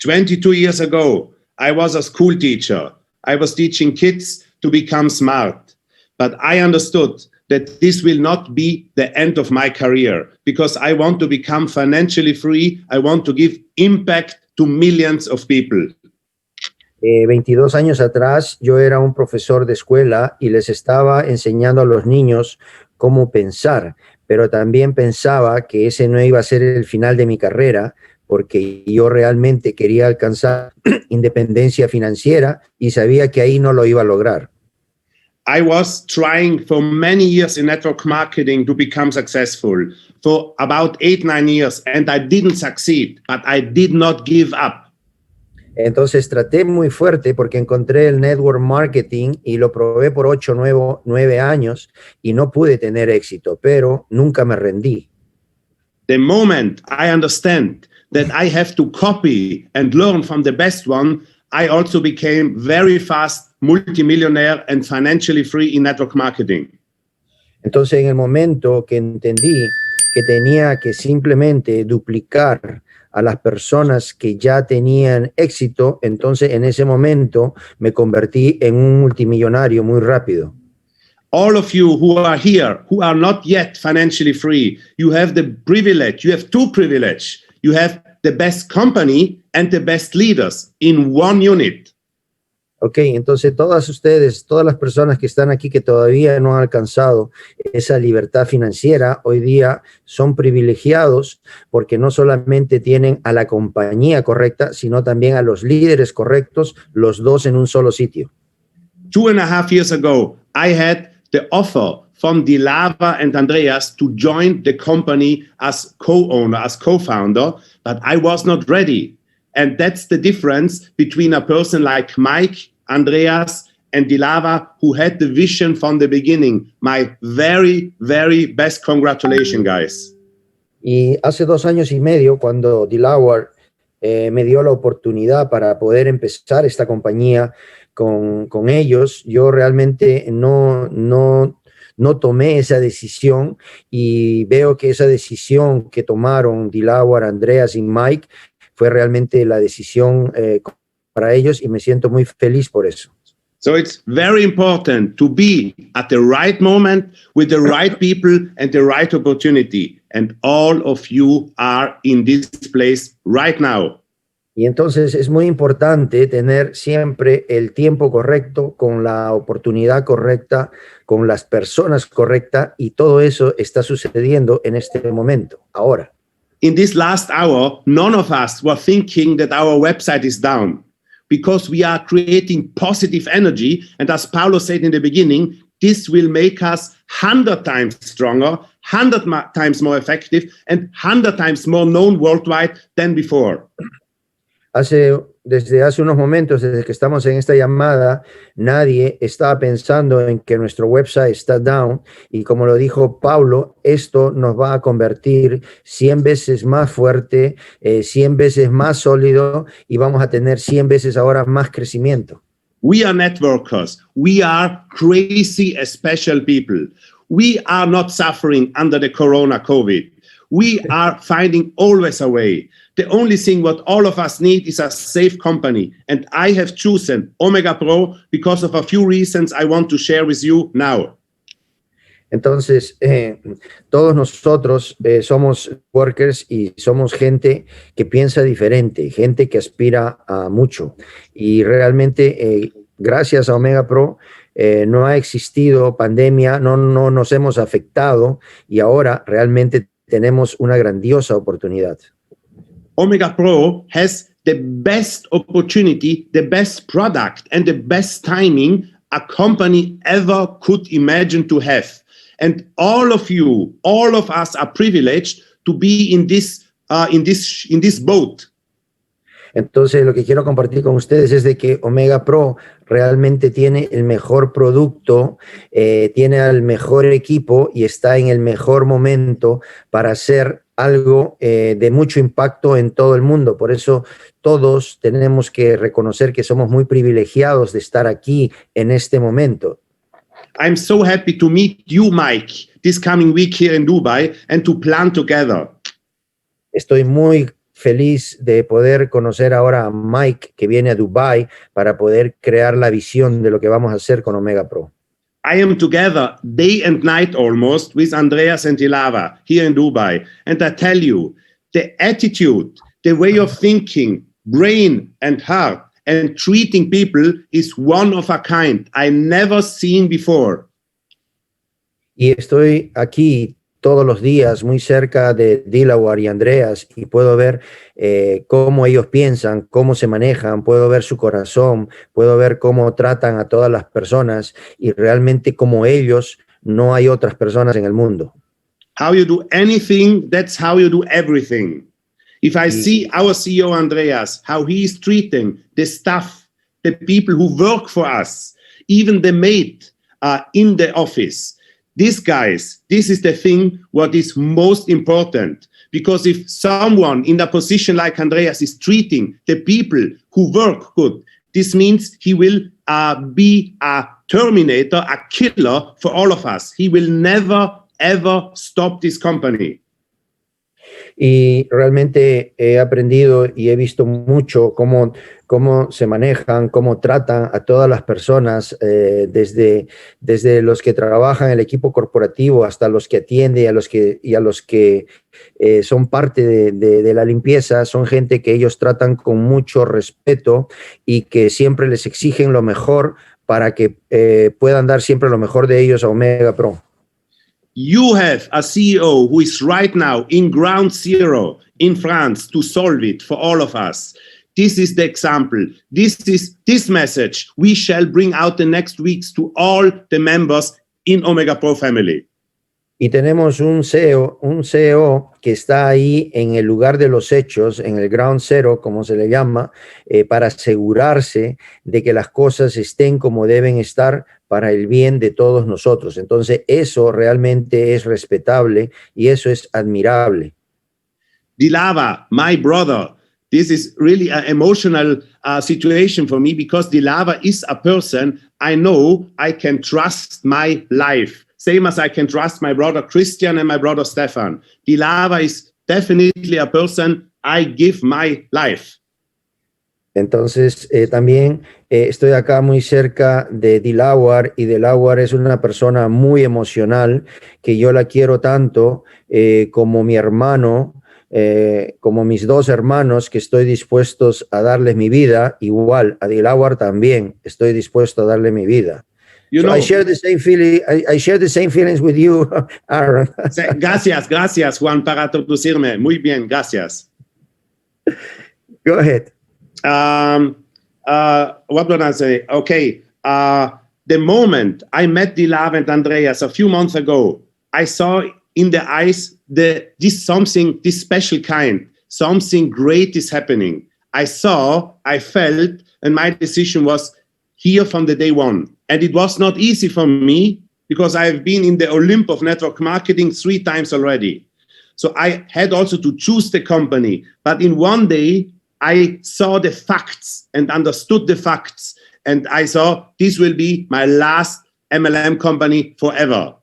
22 years ago, I was a school teacher. I was teaching kids to become smart. But I understood that this will not be the end of my career because I want to become financially free. I want to give impact to millions of people. 22 años atrás, yo era un profesor de escuela y les estaba enseñando a los niños cómo pensar, pero también pensaba que ese no iba a ser el final de mi carrera, porque yo realmente quería alcanzar independencia financiera y sabía que ahí no lo iba a lograr. I was trying for many years in network marketing to become successful, for about 8-9 years, and I didn't succeed, but I did not give up. Entonces traté muy fuerte porque encontré el network marketing y lo probé por 8-9 años y no pude tener éxito, pero nunca me rendí. The moment I understand that I have to copy and learn from the best one, I also became very fast multimillionaire and financially free in network marketing. Entonces, en el momento que entendí que tenía que simplemente duplicar a las personas que ya tenían éxito, entonces en ese momento me convertí en un multimillonario muy rápido. All of you who are here, who are not yet financially free, you have the privilege, you have two privileges. You have the best company and the best leaders in one unit. Ok, entonces todas ustedes, todas las personas que están aquí que todavía no han alcanzado esa libertad financiera, hoy día son privilegiados porque no solamente tienen a la compañía correcta, sino también a los líderes correctos, los dos en un solo sitio. 2.5 years ago, I had the offer from Dilawar and Andreas to join the company as co-owner, as co-founder, but I was not ready. And that's the difference between a person like Mike, Andreas, and Dilawar, who had the vision from the beginning. My very, very best congratulations, guys. Y hace 2 años y medio, cuando Dilawar me dio la oportunidad para poder empezar esta compañía con ellos, yo realmente no tomé esa decisión y veo que esa decisión que tomaron Dilawar, Andreas y Mike fue realmente la decisión para ellos y me siento muy feliz por eso. So it's very important to be at the right moment with the right people and the right opportunity. And all of you are in this place right now. Y entonces es muy importante tener siempre el tiempo correcto, con la oportunidad correcta, con las personas correctas, y todo eso está sucediendo en este momento, ahora. In this last hour, none of us were thinking that our website is down because we are creating positive energy. And as Paulo said in the beginning, this will make us 100 times stronger, 100 times more effective, and 100 times more known worldwide than before. Desde hace unos momentos, desde que estamos en esta llamada, nadie estaba pensando en que nuestro website está down, y como lo dijo Paulo, esto nos va a convertir 100 veces más fuerte, 100 veces más sólido, y vamos a tener 100 veces ahora más crecimiento. We are networkers. We are crazy, special people. We are not suffering under the corona COVID. We are finding always a way. The only thing what all of us need is a safe company. And I have chosen Omega Pro because of a few reasons I want to share with you now. Entonces, todos nosotros somos workers y somos gente que piensa diferente, gente que aspira a mucho. Y realmente, gracias a Omega Pro, no ha existido pandemia, no nos hemos afectado y ahora realmente tenemos una grandiosa oportunidad. Omega Pro has the best opportunity, the best product, and the best timing a company ever could imagine to have. And all of you, all of us are privileged to be in this boat. Entonces, lo que quiero compartir con ustedes es de que Omega Pro realmente tiene el mejor producto, tiene el mejor equipo y está en el mejor momento para hacer algo de mucho impacto en todo el mundo. Por eso todos tenemos que reconocer que somos muy privilegiados de estar aquí en este momento. I'm so happy to meet you, Mike, this coming week here in Dubai and to plan together. Estoy muy feliz de poder conocer ahora a Mike, que viene a Dubai para poder crear la visión de lo que vamos a hacer con Omega Pro. I am together day and night almost with Andreas and Dilawar here in Dubai. And I tell you, the attitude, the way of thinking, brain and heart, and treating people is one of a kind I never seen before. Y estoy aquí todos los días muy cerca de Dilawar y Andreas y puedo ver cómo ellos piensan, cómo se manejan, puedo ver su corazón, puedo ver cómo tratan a todas las personas y realmente como ellos no hay otras personas en el mundo. How you do anything, that's how you do everything. If I see our CEO Andreas, how he is treating the staff, the people who work for us, even the maid in the office, these guys, this is the thing what is most important. Because if someone in a position like Andreas is treating the people who work good, this means he will be a terminator, a killer for all of us. He will never, ever stop this company. Y realmente he aprendido y he visto mucho cómo se manejan, cómo tratan a todas las personas, desde los que trabajan en el equipo corporativo hasta los que atienden y a los que son parte de la limpieza. Son gente que ellos tratan con mucho respeto y que siempre les exigen lo mejor para que puedan dar siempre lo mejor de ellos a Omega Pro. You have a CEO who is right now in ground zero in France to solve it for all of us. This is the example. This message we shall bring out the next weeks to all the members in Omega Pro family. Y tenemos un CEO que está ahí en el lugar de los hechos, en el ground zero, como se le llama, para asegurarse de que las cosas estén como deben estar para el bien de todos nosotros. Entonces, eso realmente es respetable y eso es admirable. Dilawar, my brother, this is really an emotional situation for me because Dilawar is a person I know I can trust my life. Same as I can trust my brother Christian and my brother Stefan. Dilawar is definitely a person I give my life. Entonces, también estoy acá muy cerca de Dilawar y Dilawar es una persona muy emocional que yo la quiero tanto como mi hermano, como mis dos hermanos que estoy dispuestos a darles mi vida. Igual a Dilawar también estoy dispuesto a darle mi vida. You so know, I share the same feeling. I share the same feelings with you, Aaron. Gracias, Juan, para traducirme. Muy bien, gracias. Go ahead. What would I say? Okay. The moment I met Dilawar and Andreas a few months ago, I saw in their eyes this special kind, something great is happening. I felt, and my decision was here from the day one. And it was not easy for me because I've been in the Olymp of network marketing 3 times already. So I had also to choose the company. But in one day, I saw the facts and understood the facts. and I saw this will be my last MLM company forever.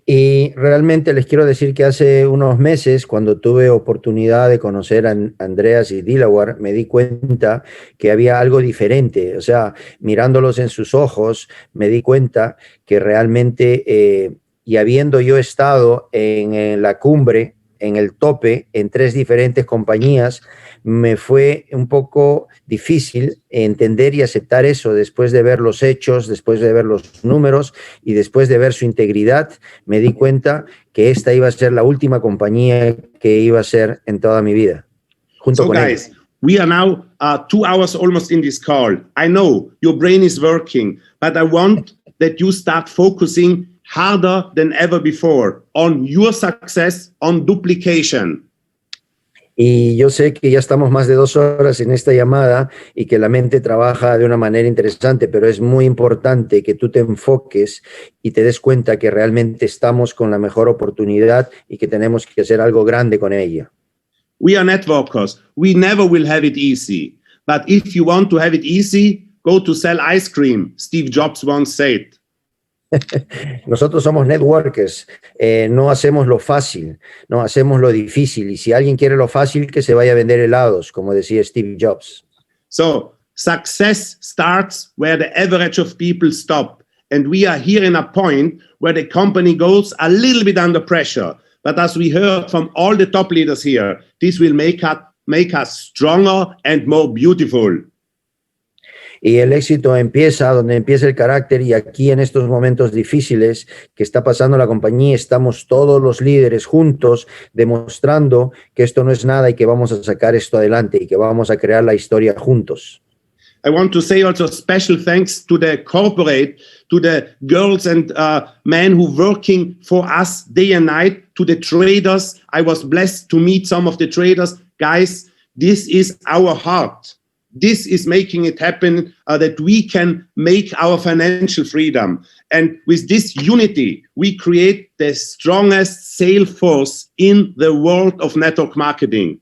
Y realmente les quiero decir que hace unos meses, cuando tuve oportunidad de conocer a Andreas y Dilawar, me di cuenta que había algo diferente. O sea, mirándolos en sus ojos, me di cuenta que realmente, y habiendo yo estado en la cumbre, en el tope, en 3 diferentes compañías, me fue un poco difícil entender y aceptar eso después de ver los hechos, después de ver los números y después de ver su integridad. Me di cuenta que esta iba a ser la última compañía que iba a ser en toda mi vida, junto So con guys, ellos. we are now 2 hours almost in this call. I know your brain is working, but I want that you start focusing harder than ever before on your success, on duplication. Y yo sé que ya estamos más de 2 horas en esta llamada y que la mente trabaja de una manera interesante, pero es muy importante que tú te enfoques y te des cuenta que realmente estamos con la mejor oportunidad y que tenemos que hacer algo grande con ella. We are networkers. We never will have it easy. But if you want to have it easy, go to sell ice cream. Steve Jobs once said. Nosotros somos networkers, no hacemos lo fácil, no hacemos lo difícil. Y si alguien quiere lo fácil, que se vaya a vender helados, como decía Steve Jobs. So success starts where the average of people stop. And we are here in a point where the company goes a little bit under pressure. But as we heard from all the top leaders here, this will make us stronger and more beautiful. Y el éxito empieza donde empieza el carácter, y aquí en estos momentos difíciles que está pasando la compañía, estamos todos los líderes juntos demostrando que esto no es nada y que vamos a sacar esto adelante y que vamos a crear la historia juntos. I want to say also special thanks to the corporate, to the girls and men who working for us day and night, to the traders. I was blessed to meet some of the traders. Guys, this is our heart. This is making it happen that we can make our financial freedom. And with this unity, we create the strongest sales force in the world of network marketing.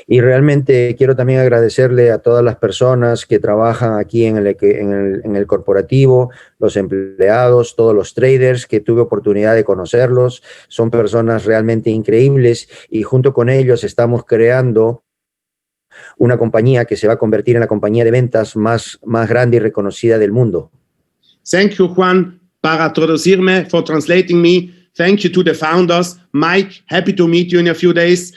Y realmente quiero también agradecerle a todas las personas que trabajan aquí en el corporativo, los empleados, todos los traders que tuve oportunidad de conocerlos. Son personas realmente increíbles y junto con ellos estamos creando una compañía que se va a convertir en la compañía de ventas más grande y reconocida del mundo. Thank you, Juan, para traducirme, for translating me. Thank you to the founders. Mike, happy to meet you in a few days.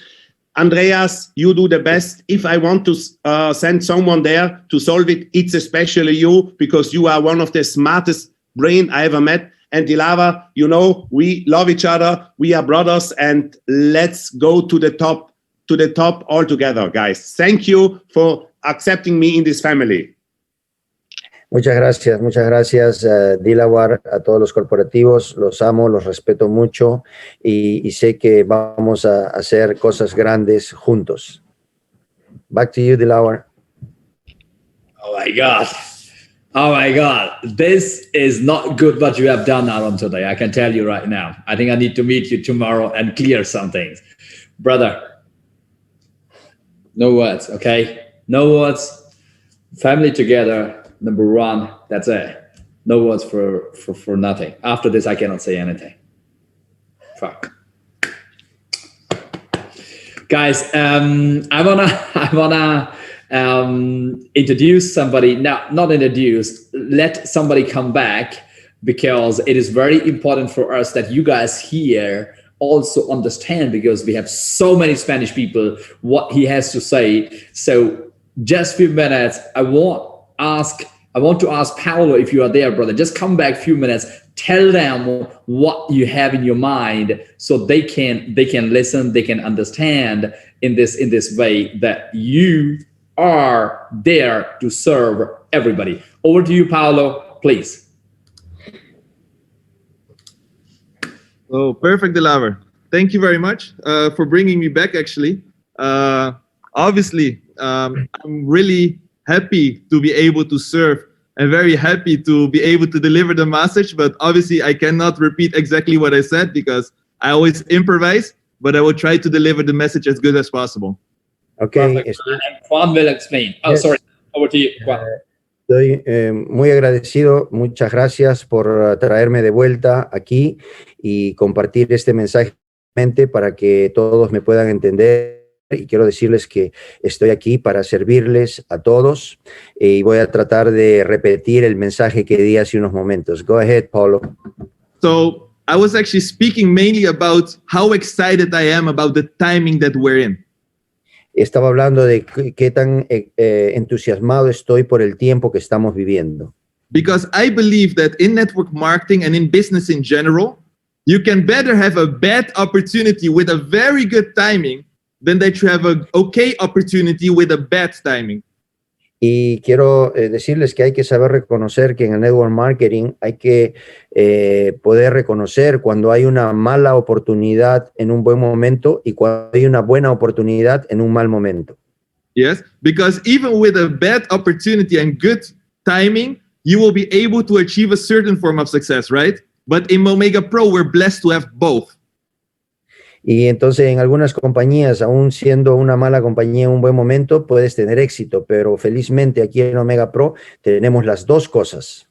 Andreas, you do the best. If I want to send someone there to solve it, it's especially you, because you are one of the smartest brain I ever met. And Dilawar, you know, we love each other. We are brothers, and let's go to the top all together, guys. Thank you for accepting me in this family. Muchas gracias, Dilawar, a todos los corporativos. Los amo, los respeto mucho y sé que vamos a hacer cosas grandes juntos. Back to you, Dilawar. Oh my God. Oh my God. This is not good what you have done, Aaron, today. I can tell you right now. I think I need to meet you tomorrow and clear some things. Brother, no words, okay? No words. Family together, number one, that's it. No words for nothing. After this, I cannot say anything. Fuck. Guys, I wanna introduce somebody. Now, not introduce, let somebody come back, because it is very important for us that you guys here also understand, because we have so many Spanish people, what he has to say. So just a few minutes, I want to ask Paolo, if you are there, brother, just come back a few minutes, tell them what you have in your mind, so they can listen, they can understand in this way that you are there to serve everybody. Over to you, Paolo, please. Oh, perfect, Dilawar. Thank you very much for bringing me back, actually. Obviously, I'm really happy to be able to serve and very happy to be able to deliver the message, but obviously I cannot repeat exactly what I said because I always improvise, but I will try to deliver the message as good as possible. Okay. Juan will explain. Oh, yes. Sorry. Over to you, Juan. Estoy muy agradecido. Muchas gracias por traerme de vuelta aquí y compartir este mensaje para que todos me puedan entender. Y quiero decirles que estoy aquí para servirles a todos y voy a tratar de repetir el mensaje que di hace unos momentos. Go ahead, Paulo. So I was actually speaking mainly about how excited I am about the timing that we're in. Estaba hablando de qué tan entusiasmado estoy por el tiempo que estamos viviendo. Because I believe that in network marketing and in business in general, you can better have a bad opportunity with a very good timing than that you have an okay opportunity with a bad timing. Y quiero decirles que hay que saber reconocer que en el network marketing hay que poder reconocer cuando hay una mala oportunidad en un buen momento y cuando hay una buena oportunidad en un mal momento. Yes, because even with a bad opportunity and good timing, you will be able to achieve a certain form of success, right? But in Omega Pro, we're blessed to have both. Y entonces en algunas compañías, aún siendo una mala compañía en un buen momento, puedes tener éxito, pero felizmente aquí en Omega Pro tenemos las dos cosas.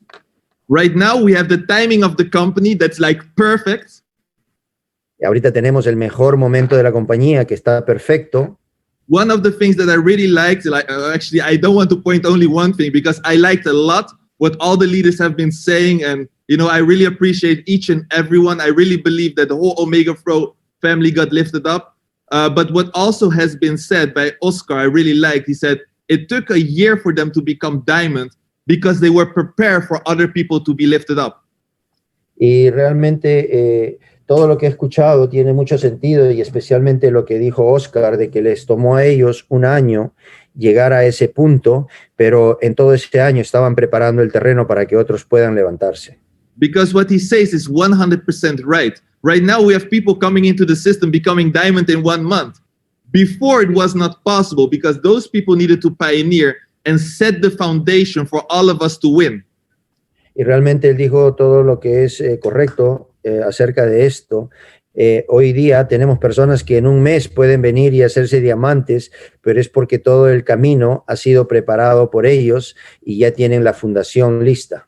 Right now, we have the timing of the company that's like perfect. Y ahorita tenemos el mejor momento de la compañía que está perfecto. One of the things that I really liked, actually, I don't want to point only one thing because I liked a lot what all the leaders have been saying. And, you know, I really appreciate each and every one. I really believe that the whole Omega Pro family got lifted up. But what also has been said by Oscar, I really liked, he said, it took a year for them to become diamond because they were prepared for other people to be lifted up. Y realmente todo lo que he escuchado tiene mucho sentido y especialmente lo que dijo Oscar de que les tomó a ellos un año llegar a ese punto, pero en todo ese año estaban preparando el terreno para que otros puedan levantarse. Because what he says is 100% right. Right now, we have people coming into the system becoming diamond in 1 month. Before, it was not possible because those people needed to pioneer and set the foundation for all of us to win. Y realmente él dijo todo lo que es correcto acerca de esto. Hoy día tenemos personas que en un mes pueden venir y hacerse diamantes, pero es porque todo el camino ha sido preparado por ellos y ya tienen la fundación lista.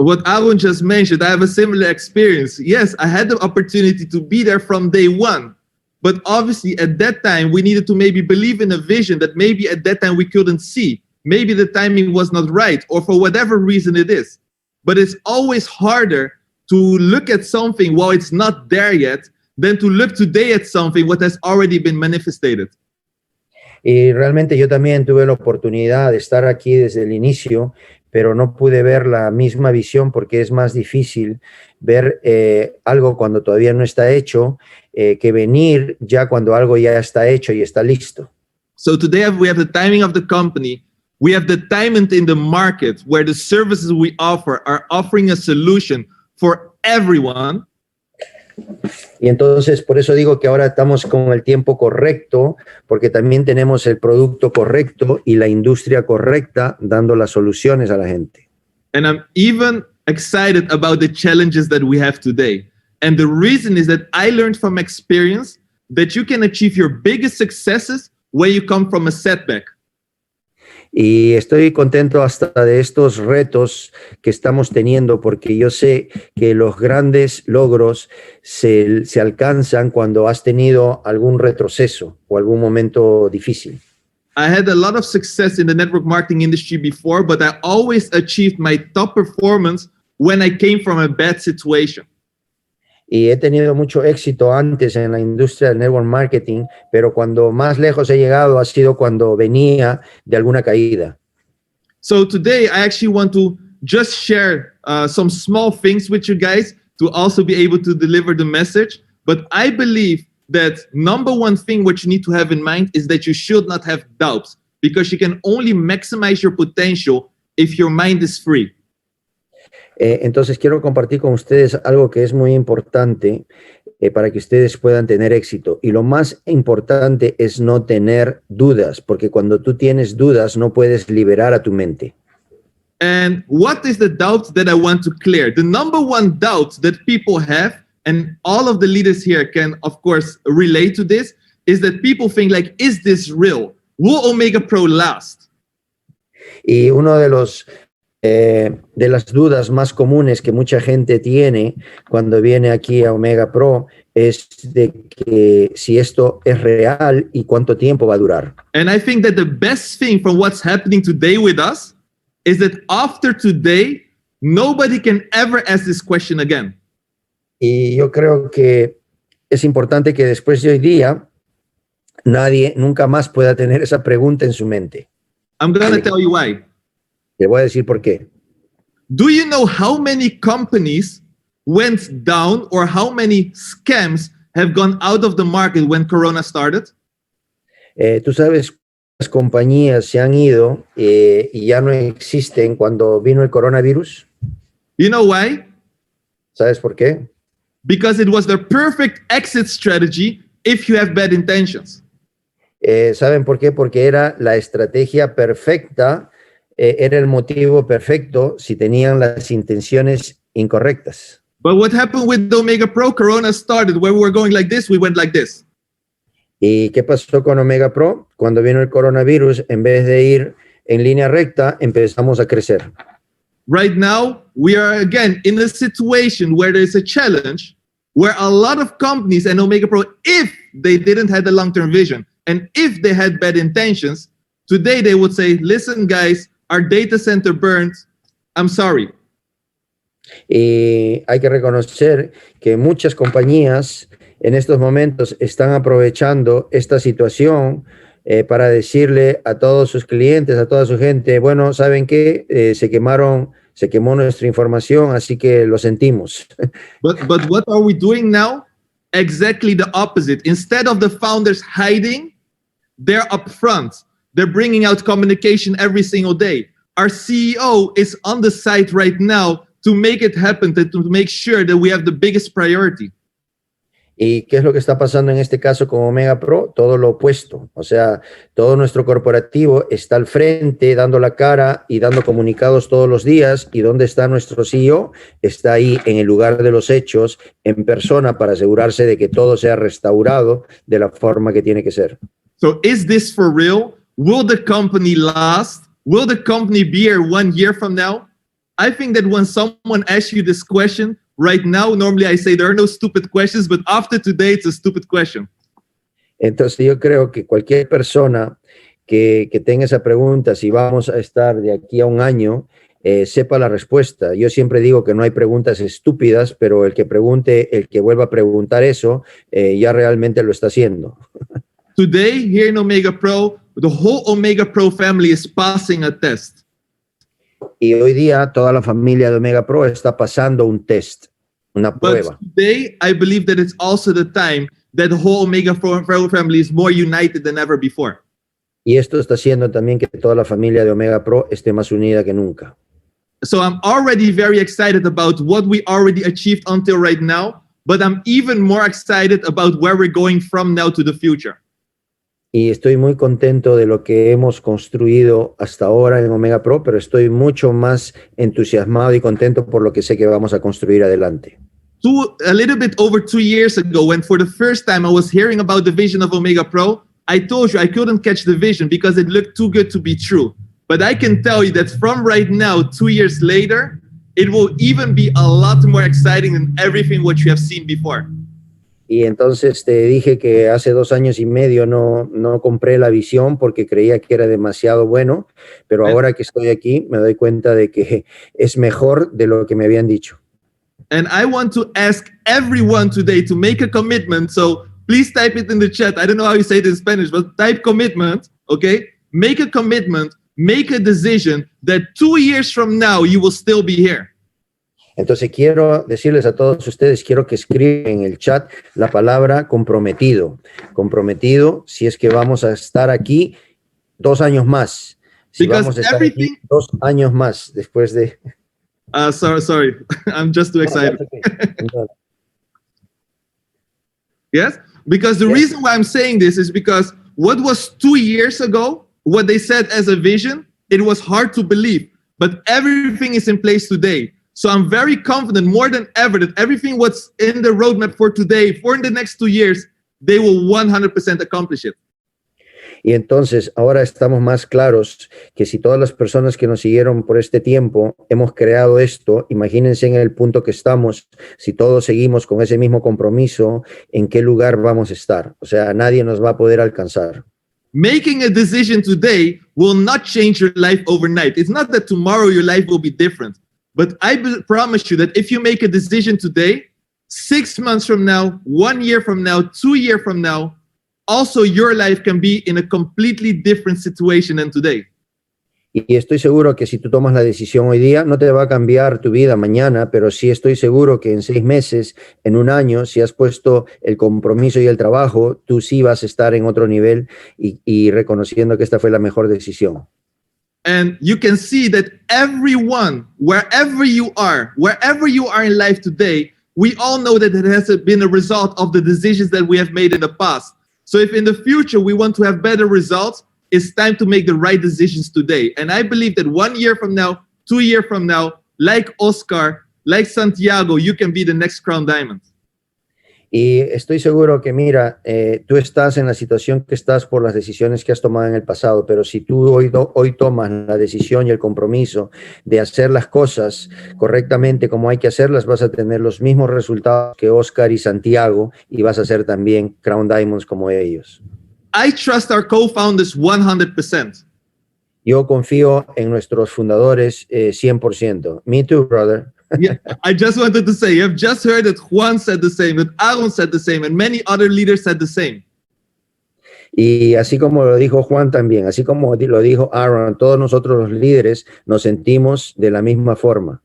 What Aaron just mentioned, I have a similar experience. Yes, I had the opportunity to be there from day one. But obviously, at that time, we needed to maybe believe in a vision that maybe at that time we couldn't see. Maybe the timing was not right, or for whatever reason it is. But it's always harder to look at something while it's not there yet than to look today at something what has already been manifested. Y realmente yo también tuve la oportunidad de estar aquí desde el inicio, pero no pude ver la misma visión porque es más difícil ver algo cuando todavía no está hecho que venir ya cuando algo ya está hecho y está listo. So today we have the timing of the company. We have the timing in the market where the services we offer are offering a solution for everyone. Y entonces por eso digo que ahora estamos con el tiempo correcto, porque también tenemos el producto correcto y la industria correcta dando las soluciones a la gente. And I'm even excited about the challenges that we have today. And the reason is that I learned from experience that you can achieve your biggest successes when you come from a setback. Y estoy contento hasta de estos retos que estamos teniendo porque yo sé que los grandes logros se alcanzan cuando has tenido algún retroceso o algún momento difícil. I had a lot of success in the network marketing industry before, but I always achieved my top performance when I came from a bad situation. Y he tenido mucho éxito antes en la industria del network marketing, pero cuando más lejos he llegado ha sido cuando venía de alguna caída. So today I actually want to just share some small things with you guys to also be able to deliver the message. But I believe that number one thing what you need to have in mind is that you should not have doubts because you can only maximize your potential if your mind is free. Entonces quiero compartir con ustedes algo que es muy importante para que ustedes puedan tener éxito. Y lo más importante es no tener dudas, porque cuando tú tienes dudas no puedes liberar a tu mente. And what is the doubt that I want to clear? The number one doubt that people have, and all of the leaders here can, of course, relate to this, is that people think like, is this real? Will Omega Pro last? Y uno de las dudas más comunes que mucha gente tiene cuando viene aquí a Omega Pro es de que si esto es real y cuánto tiempo va a durar. And I think that the best thing from what's happening today with us is that after today, nobody can ever ask this question again. Y yo creo que es importante que después de hoy día nadie nunca más pueda tener esa pregunta en su mente. I'm going to tell you why. Le voy a decir por qué. Do you know how many companies went down or how many scams have gone out of the market when Corona started? Tú sabes, las compañías se han ido y ya no existen cuando vino el coronavirus. You know why? ¿Sabes por qué? Because it was the perfect exit strategy if you have bad intentions. ¿Saben por qué? Porque era la estrategia perfecta, era el motivo perfecto si tenían las intenciones incorrectas. But what happened with the Omega Pro? Corona started. Where we were going like this, we went like this. ¿Y qué pasó con Omega Pro? Cuando vino el coronavirus, en vez de ir en línea recta, empezamos a crecer. Right now, we are again in a situation where there's a challenge where a lot of companies and Omega Pro, if they didn't have the long-term vision and if they had bad intentions, today they would say, listen, guys, our data center burned. I'm sorry. Y hay que reconocer que muchas compañías en estos momentos están aprovechando esta situación para decirle a todos sus clientes, a toda su gente, bueno, ¿saben qué? Se quemó nuestra información, así que lo sentimos. But what are we doing now? Exactly the opposite. Instead of the founders hiding, they're upfront. They're bringing out communication every single day. Our CEO is on the site right now to make it happen, to make sure that we have the biggest priority. ¿Y qué es lo que está pasando en este caso con Omega Pro? Todo lo opuesto. O sea, todo nuestro corporativo está al frente, dando la cara y dando comunicados todos los días. ¿Y dónde está nuestro CEO? Está ahí en el lugar de los hechos, en persona, para asegurarse de que todo sea restaurado de la forma que tiene que ser. So is this for real? Will the company last? Will the company be here 1 year from now? I think that when someone asks you this question, right now, normally I say there are no stupid questions, but after today, it's a stupid question. Entonces yo creo que cualquier persona que tenga esa pregunta, si vamos a estar de aquí a un año, sepa la respuesta. Yo siempre digo que no hay preguntas estúpidas, pero el que pregunte, el que vuelva a preguntar eso, ya realmente lo está haciendo. Today, here in Omega Pro, the whole Omega Pro family is passing a test. Y hoy día toda la familia de Omega Pro está pasando un test, una prueba. But today, I believe that it's also the time that the whole Omega Pro family is more united than ever before. Y esto está haciendo también que toda la familia de Omega Pro esté más unida que nunca. So I'm already very excited about what we already achieved until right now, but I'm even more excited about where we're going from now to the future. Y estoy muy contento de lo que hemos construido hasta ahora en Omega Pro, pero estoy mucho más entusiasmado y contento por lo que sé que vamos a construir adelante. A little bit over 2 years ago, when for the first time I was hearing about the vision of Omega Pro, I told you I couldn't catch the vision because it looked too good to be true. But I can tell you that from right now, 2 years later, it will even be a lot more exciting than everything what you have seen before. Y entonces te dije que hace 2 años y medio no compré la visión porque creía que era demasiado bueno, pero ahora que estoy aquí me doy cuenta de que es mejor de lo que me habían dicho. And I want to ask everyone today to make a commitment. So please type it in the chat. I don't know how you say it in Spanish, but type commitment, okay? Make a commitment, make a decision that 2 years from now you will still be here. Entonces quiero decirles a todos ustedes, quiero que escriban en el chat la palabra comprometido. Comprometido si es que vamos a estar aquí 2 años más. Si vamos a estar aquí 2 años más después de... Sorry. I'm just too excited. Yes? Because the reason why I'm saying this is because what was 2 years ago, what they said as a vision, it was hard to believe. But everything is in place today. So I'm very confident more than ever that everything what's in the roadmap for today, for in the next 2 years, they will 100% accomplish it. Y entonces ahora estamos más claros que si todas las personas que nos siguieron por este tiempo hemos creado esto, imagínense en el punto que estamos, si todos seguimos con ese mismo compromiso, ¿en qué lugar vamos a estar? O sea, nadie nos va a poder alcanzar. Making a decision today will not change your life overnight. It's not that tomorrow your life will be different. But I promise you that if you make a decision today, 6 months from now, 1 year from now, 2 years from now, also your life can be in a completely different situation than today. Y estoy seguro que si tú tomas la decisión hoy día, no te va a cambiar tu vida mañana, pero sí estoy seguro que en 6 meses, en 1 año, si has puesto el compromiso y el trabajo, tú sí vas a estar en otro nivel y reconociendo que esta fue la mejor decisión. And you can see that everyone, wherever you are in life today, we all know that it has been a result of the decisions that we have made in the past. So if in the future we want to have better results, it's time to make the right decisions today. And I believe that 1 year from now, 2 years from now, like Oscar, like Santiago, you can be the next Crown Diamond. Y estoy seguro que, mira, tú estás en la situación que estás por las decisiones que has tomado en el pasado, pero si tú hoy tomas la decisión y el compromiso de hacer las cosas correctamente como hay que hacerlas, vas a tener los mismos resultados que Oscar y Santiago y vas a ser también Crown Diamonds como ellos. I trust our co-founders 100%. Yo confío en nuestros fundadores 100%. Me too, brother. Yeah, I just wanted to say, you've just heard that Juan said the same, that Aaron said the same, and many other leaders said the same. Y así como lo dijo Juan también, así como lo dijo Aaron, todos nosotros los líderes nos sentimos de la misma forma.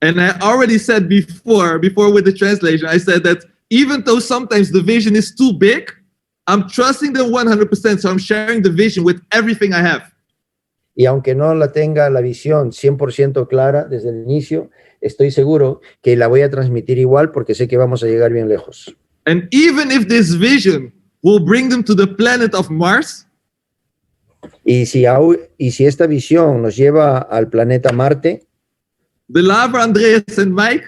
And I already said before with the translation, I said that even though sometimes the vision is too big, I'm trusting them 100%, so I'm sharing the vision with everything I have. Y aunque no la tenga la visión 100% clara desde el inicio, estoy seguro que la voy a transmitir igual porque sé que vamos a llegar bien lejos. And even if this vision will bring them to the planet of Mars, y si esta visión nos lleva al planeta Marte, Dilawar, Andreas, and Mike,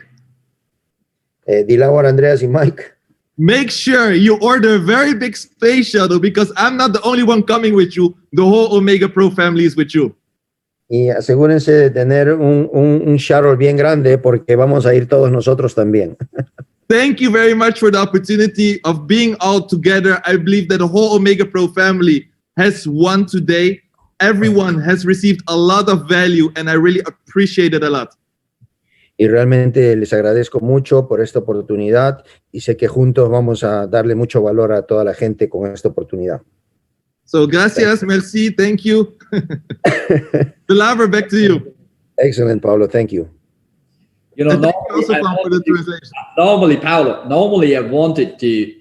Dilawar, Andreas y Mike, make sure you order a very big space shuttle because I'm not the only one coming with you. The whole Omega Pro family is with you. Y asegúrense de tener un shuttle bien grande porque vamos a ir todos nosotros también. Thank you very much for the opportunity of being all together. I believe that the whole Omega Pro family has won today. Everyone has received a lot of value and I really appreciate it a lot. Y realmente les agradezco mucho por esta oportunidad y sé que juntos vamos a darle mucho valor a toda la gente con esta oportunidad. So, gracias, merci, thank you. Dilawar, back to you. Excellent, Paulo, thank you. You know, normally, Paulo, I wanted to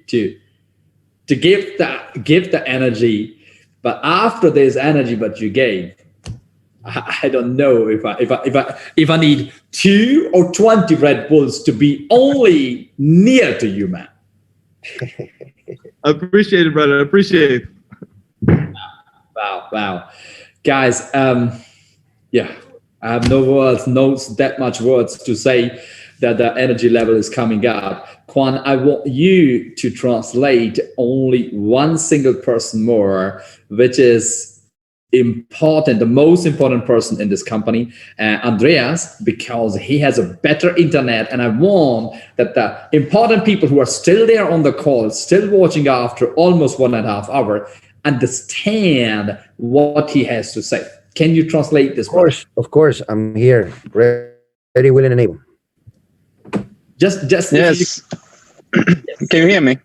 give the energy, but after this energy that you gave, I don't know if I need 2 or 20 Red Bulls to be only near to you, man. Appreciate it, brother. Appreciate it. Wow. Guys, yeah, I have no words, that much words to say that the energy level is coming up. Juan, I want you to translate only one single person more, which is important, the most important person in this company, Andreas, because he has a better internet. And I want that the important people who are still there on the call, still watching after almost 1.5 hours, understand what he has to say. Can you translate this? Of course, I'm here, ready, willing, and able. Just yes. Can you hear me?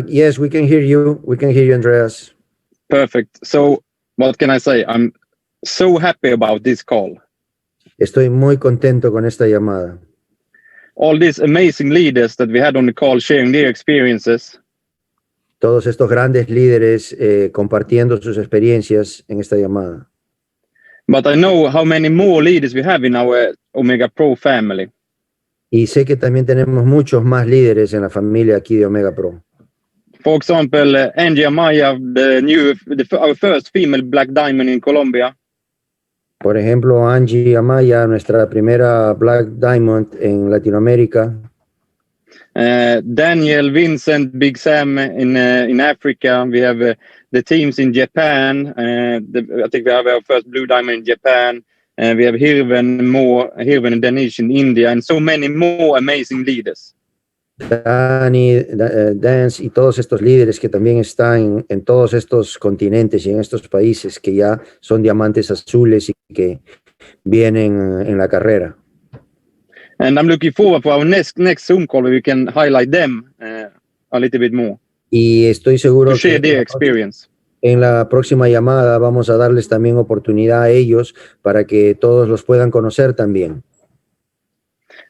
Yes, we can hear you. We can hear you, Andreas. Perfect. So, what can I say? I'm so happy about this call. Estoy muy contento con esta llamada. All these amazing leaders that we had on the call sharing their experiences. Todos estos grandes líderes compartiendo sus experiencias en esta llamada. But I know how many more leaders we have in our Omega Pro family. Y sé que también tenemos muchos más líderes en la familia aquí de Omega Pro. For example, Angie Amaya, our first female Black Diamond in Colombia. Por ejemplo, Angie Amaya, nuestra primera Black Diamond en Latinoamérica. Daniel, Vincent, Big Sam in Africa. We have the teams in Japan. I think we have our first Blue Diamond in Japan. We have Hirven and Danish in India, and so many more amazing leaders. Dani, Dance y todos estos líderes que también están en todos estos continentes y en estos países que ya son diamantes azules y que vienen en la carrera. And I'm looking forward for our next Zoom call where we can highlight them a little bit more. Y estoy seguro to share que their experience. en la próxima llamada vamos a darles también oportunidad a ellos para que todos los puedan conocer también.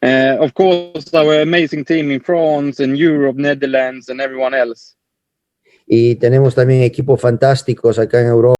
Of course, our amazing team in France and Europe, Netherlands, and everyone else. Y tenemos también equipos fantásticos acá en Europa.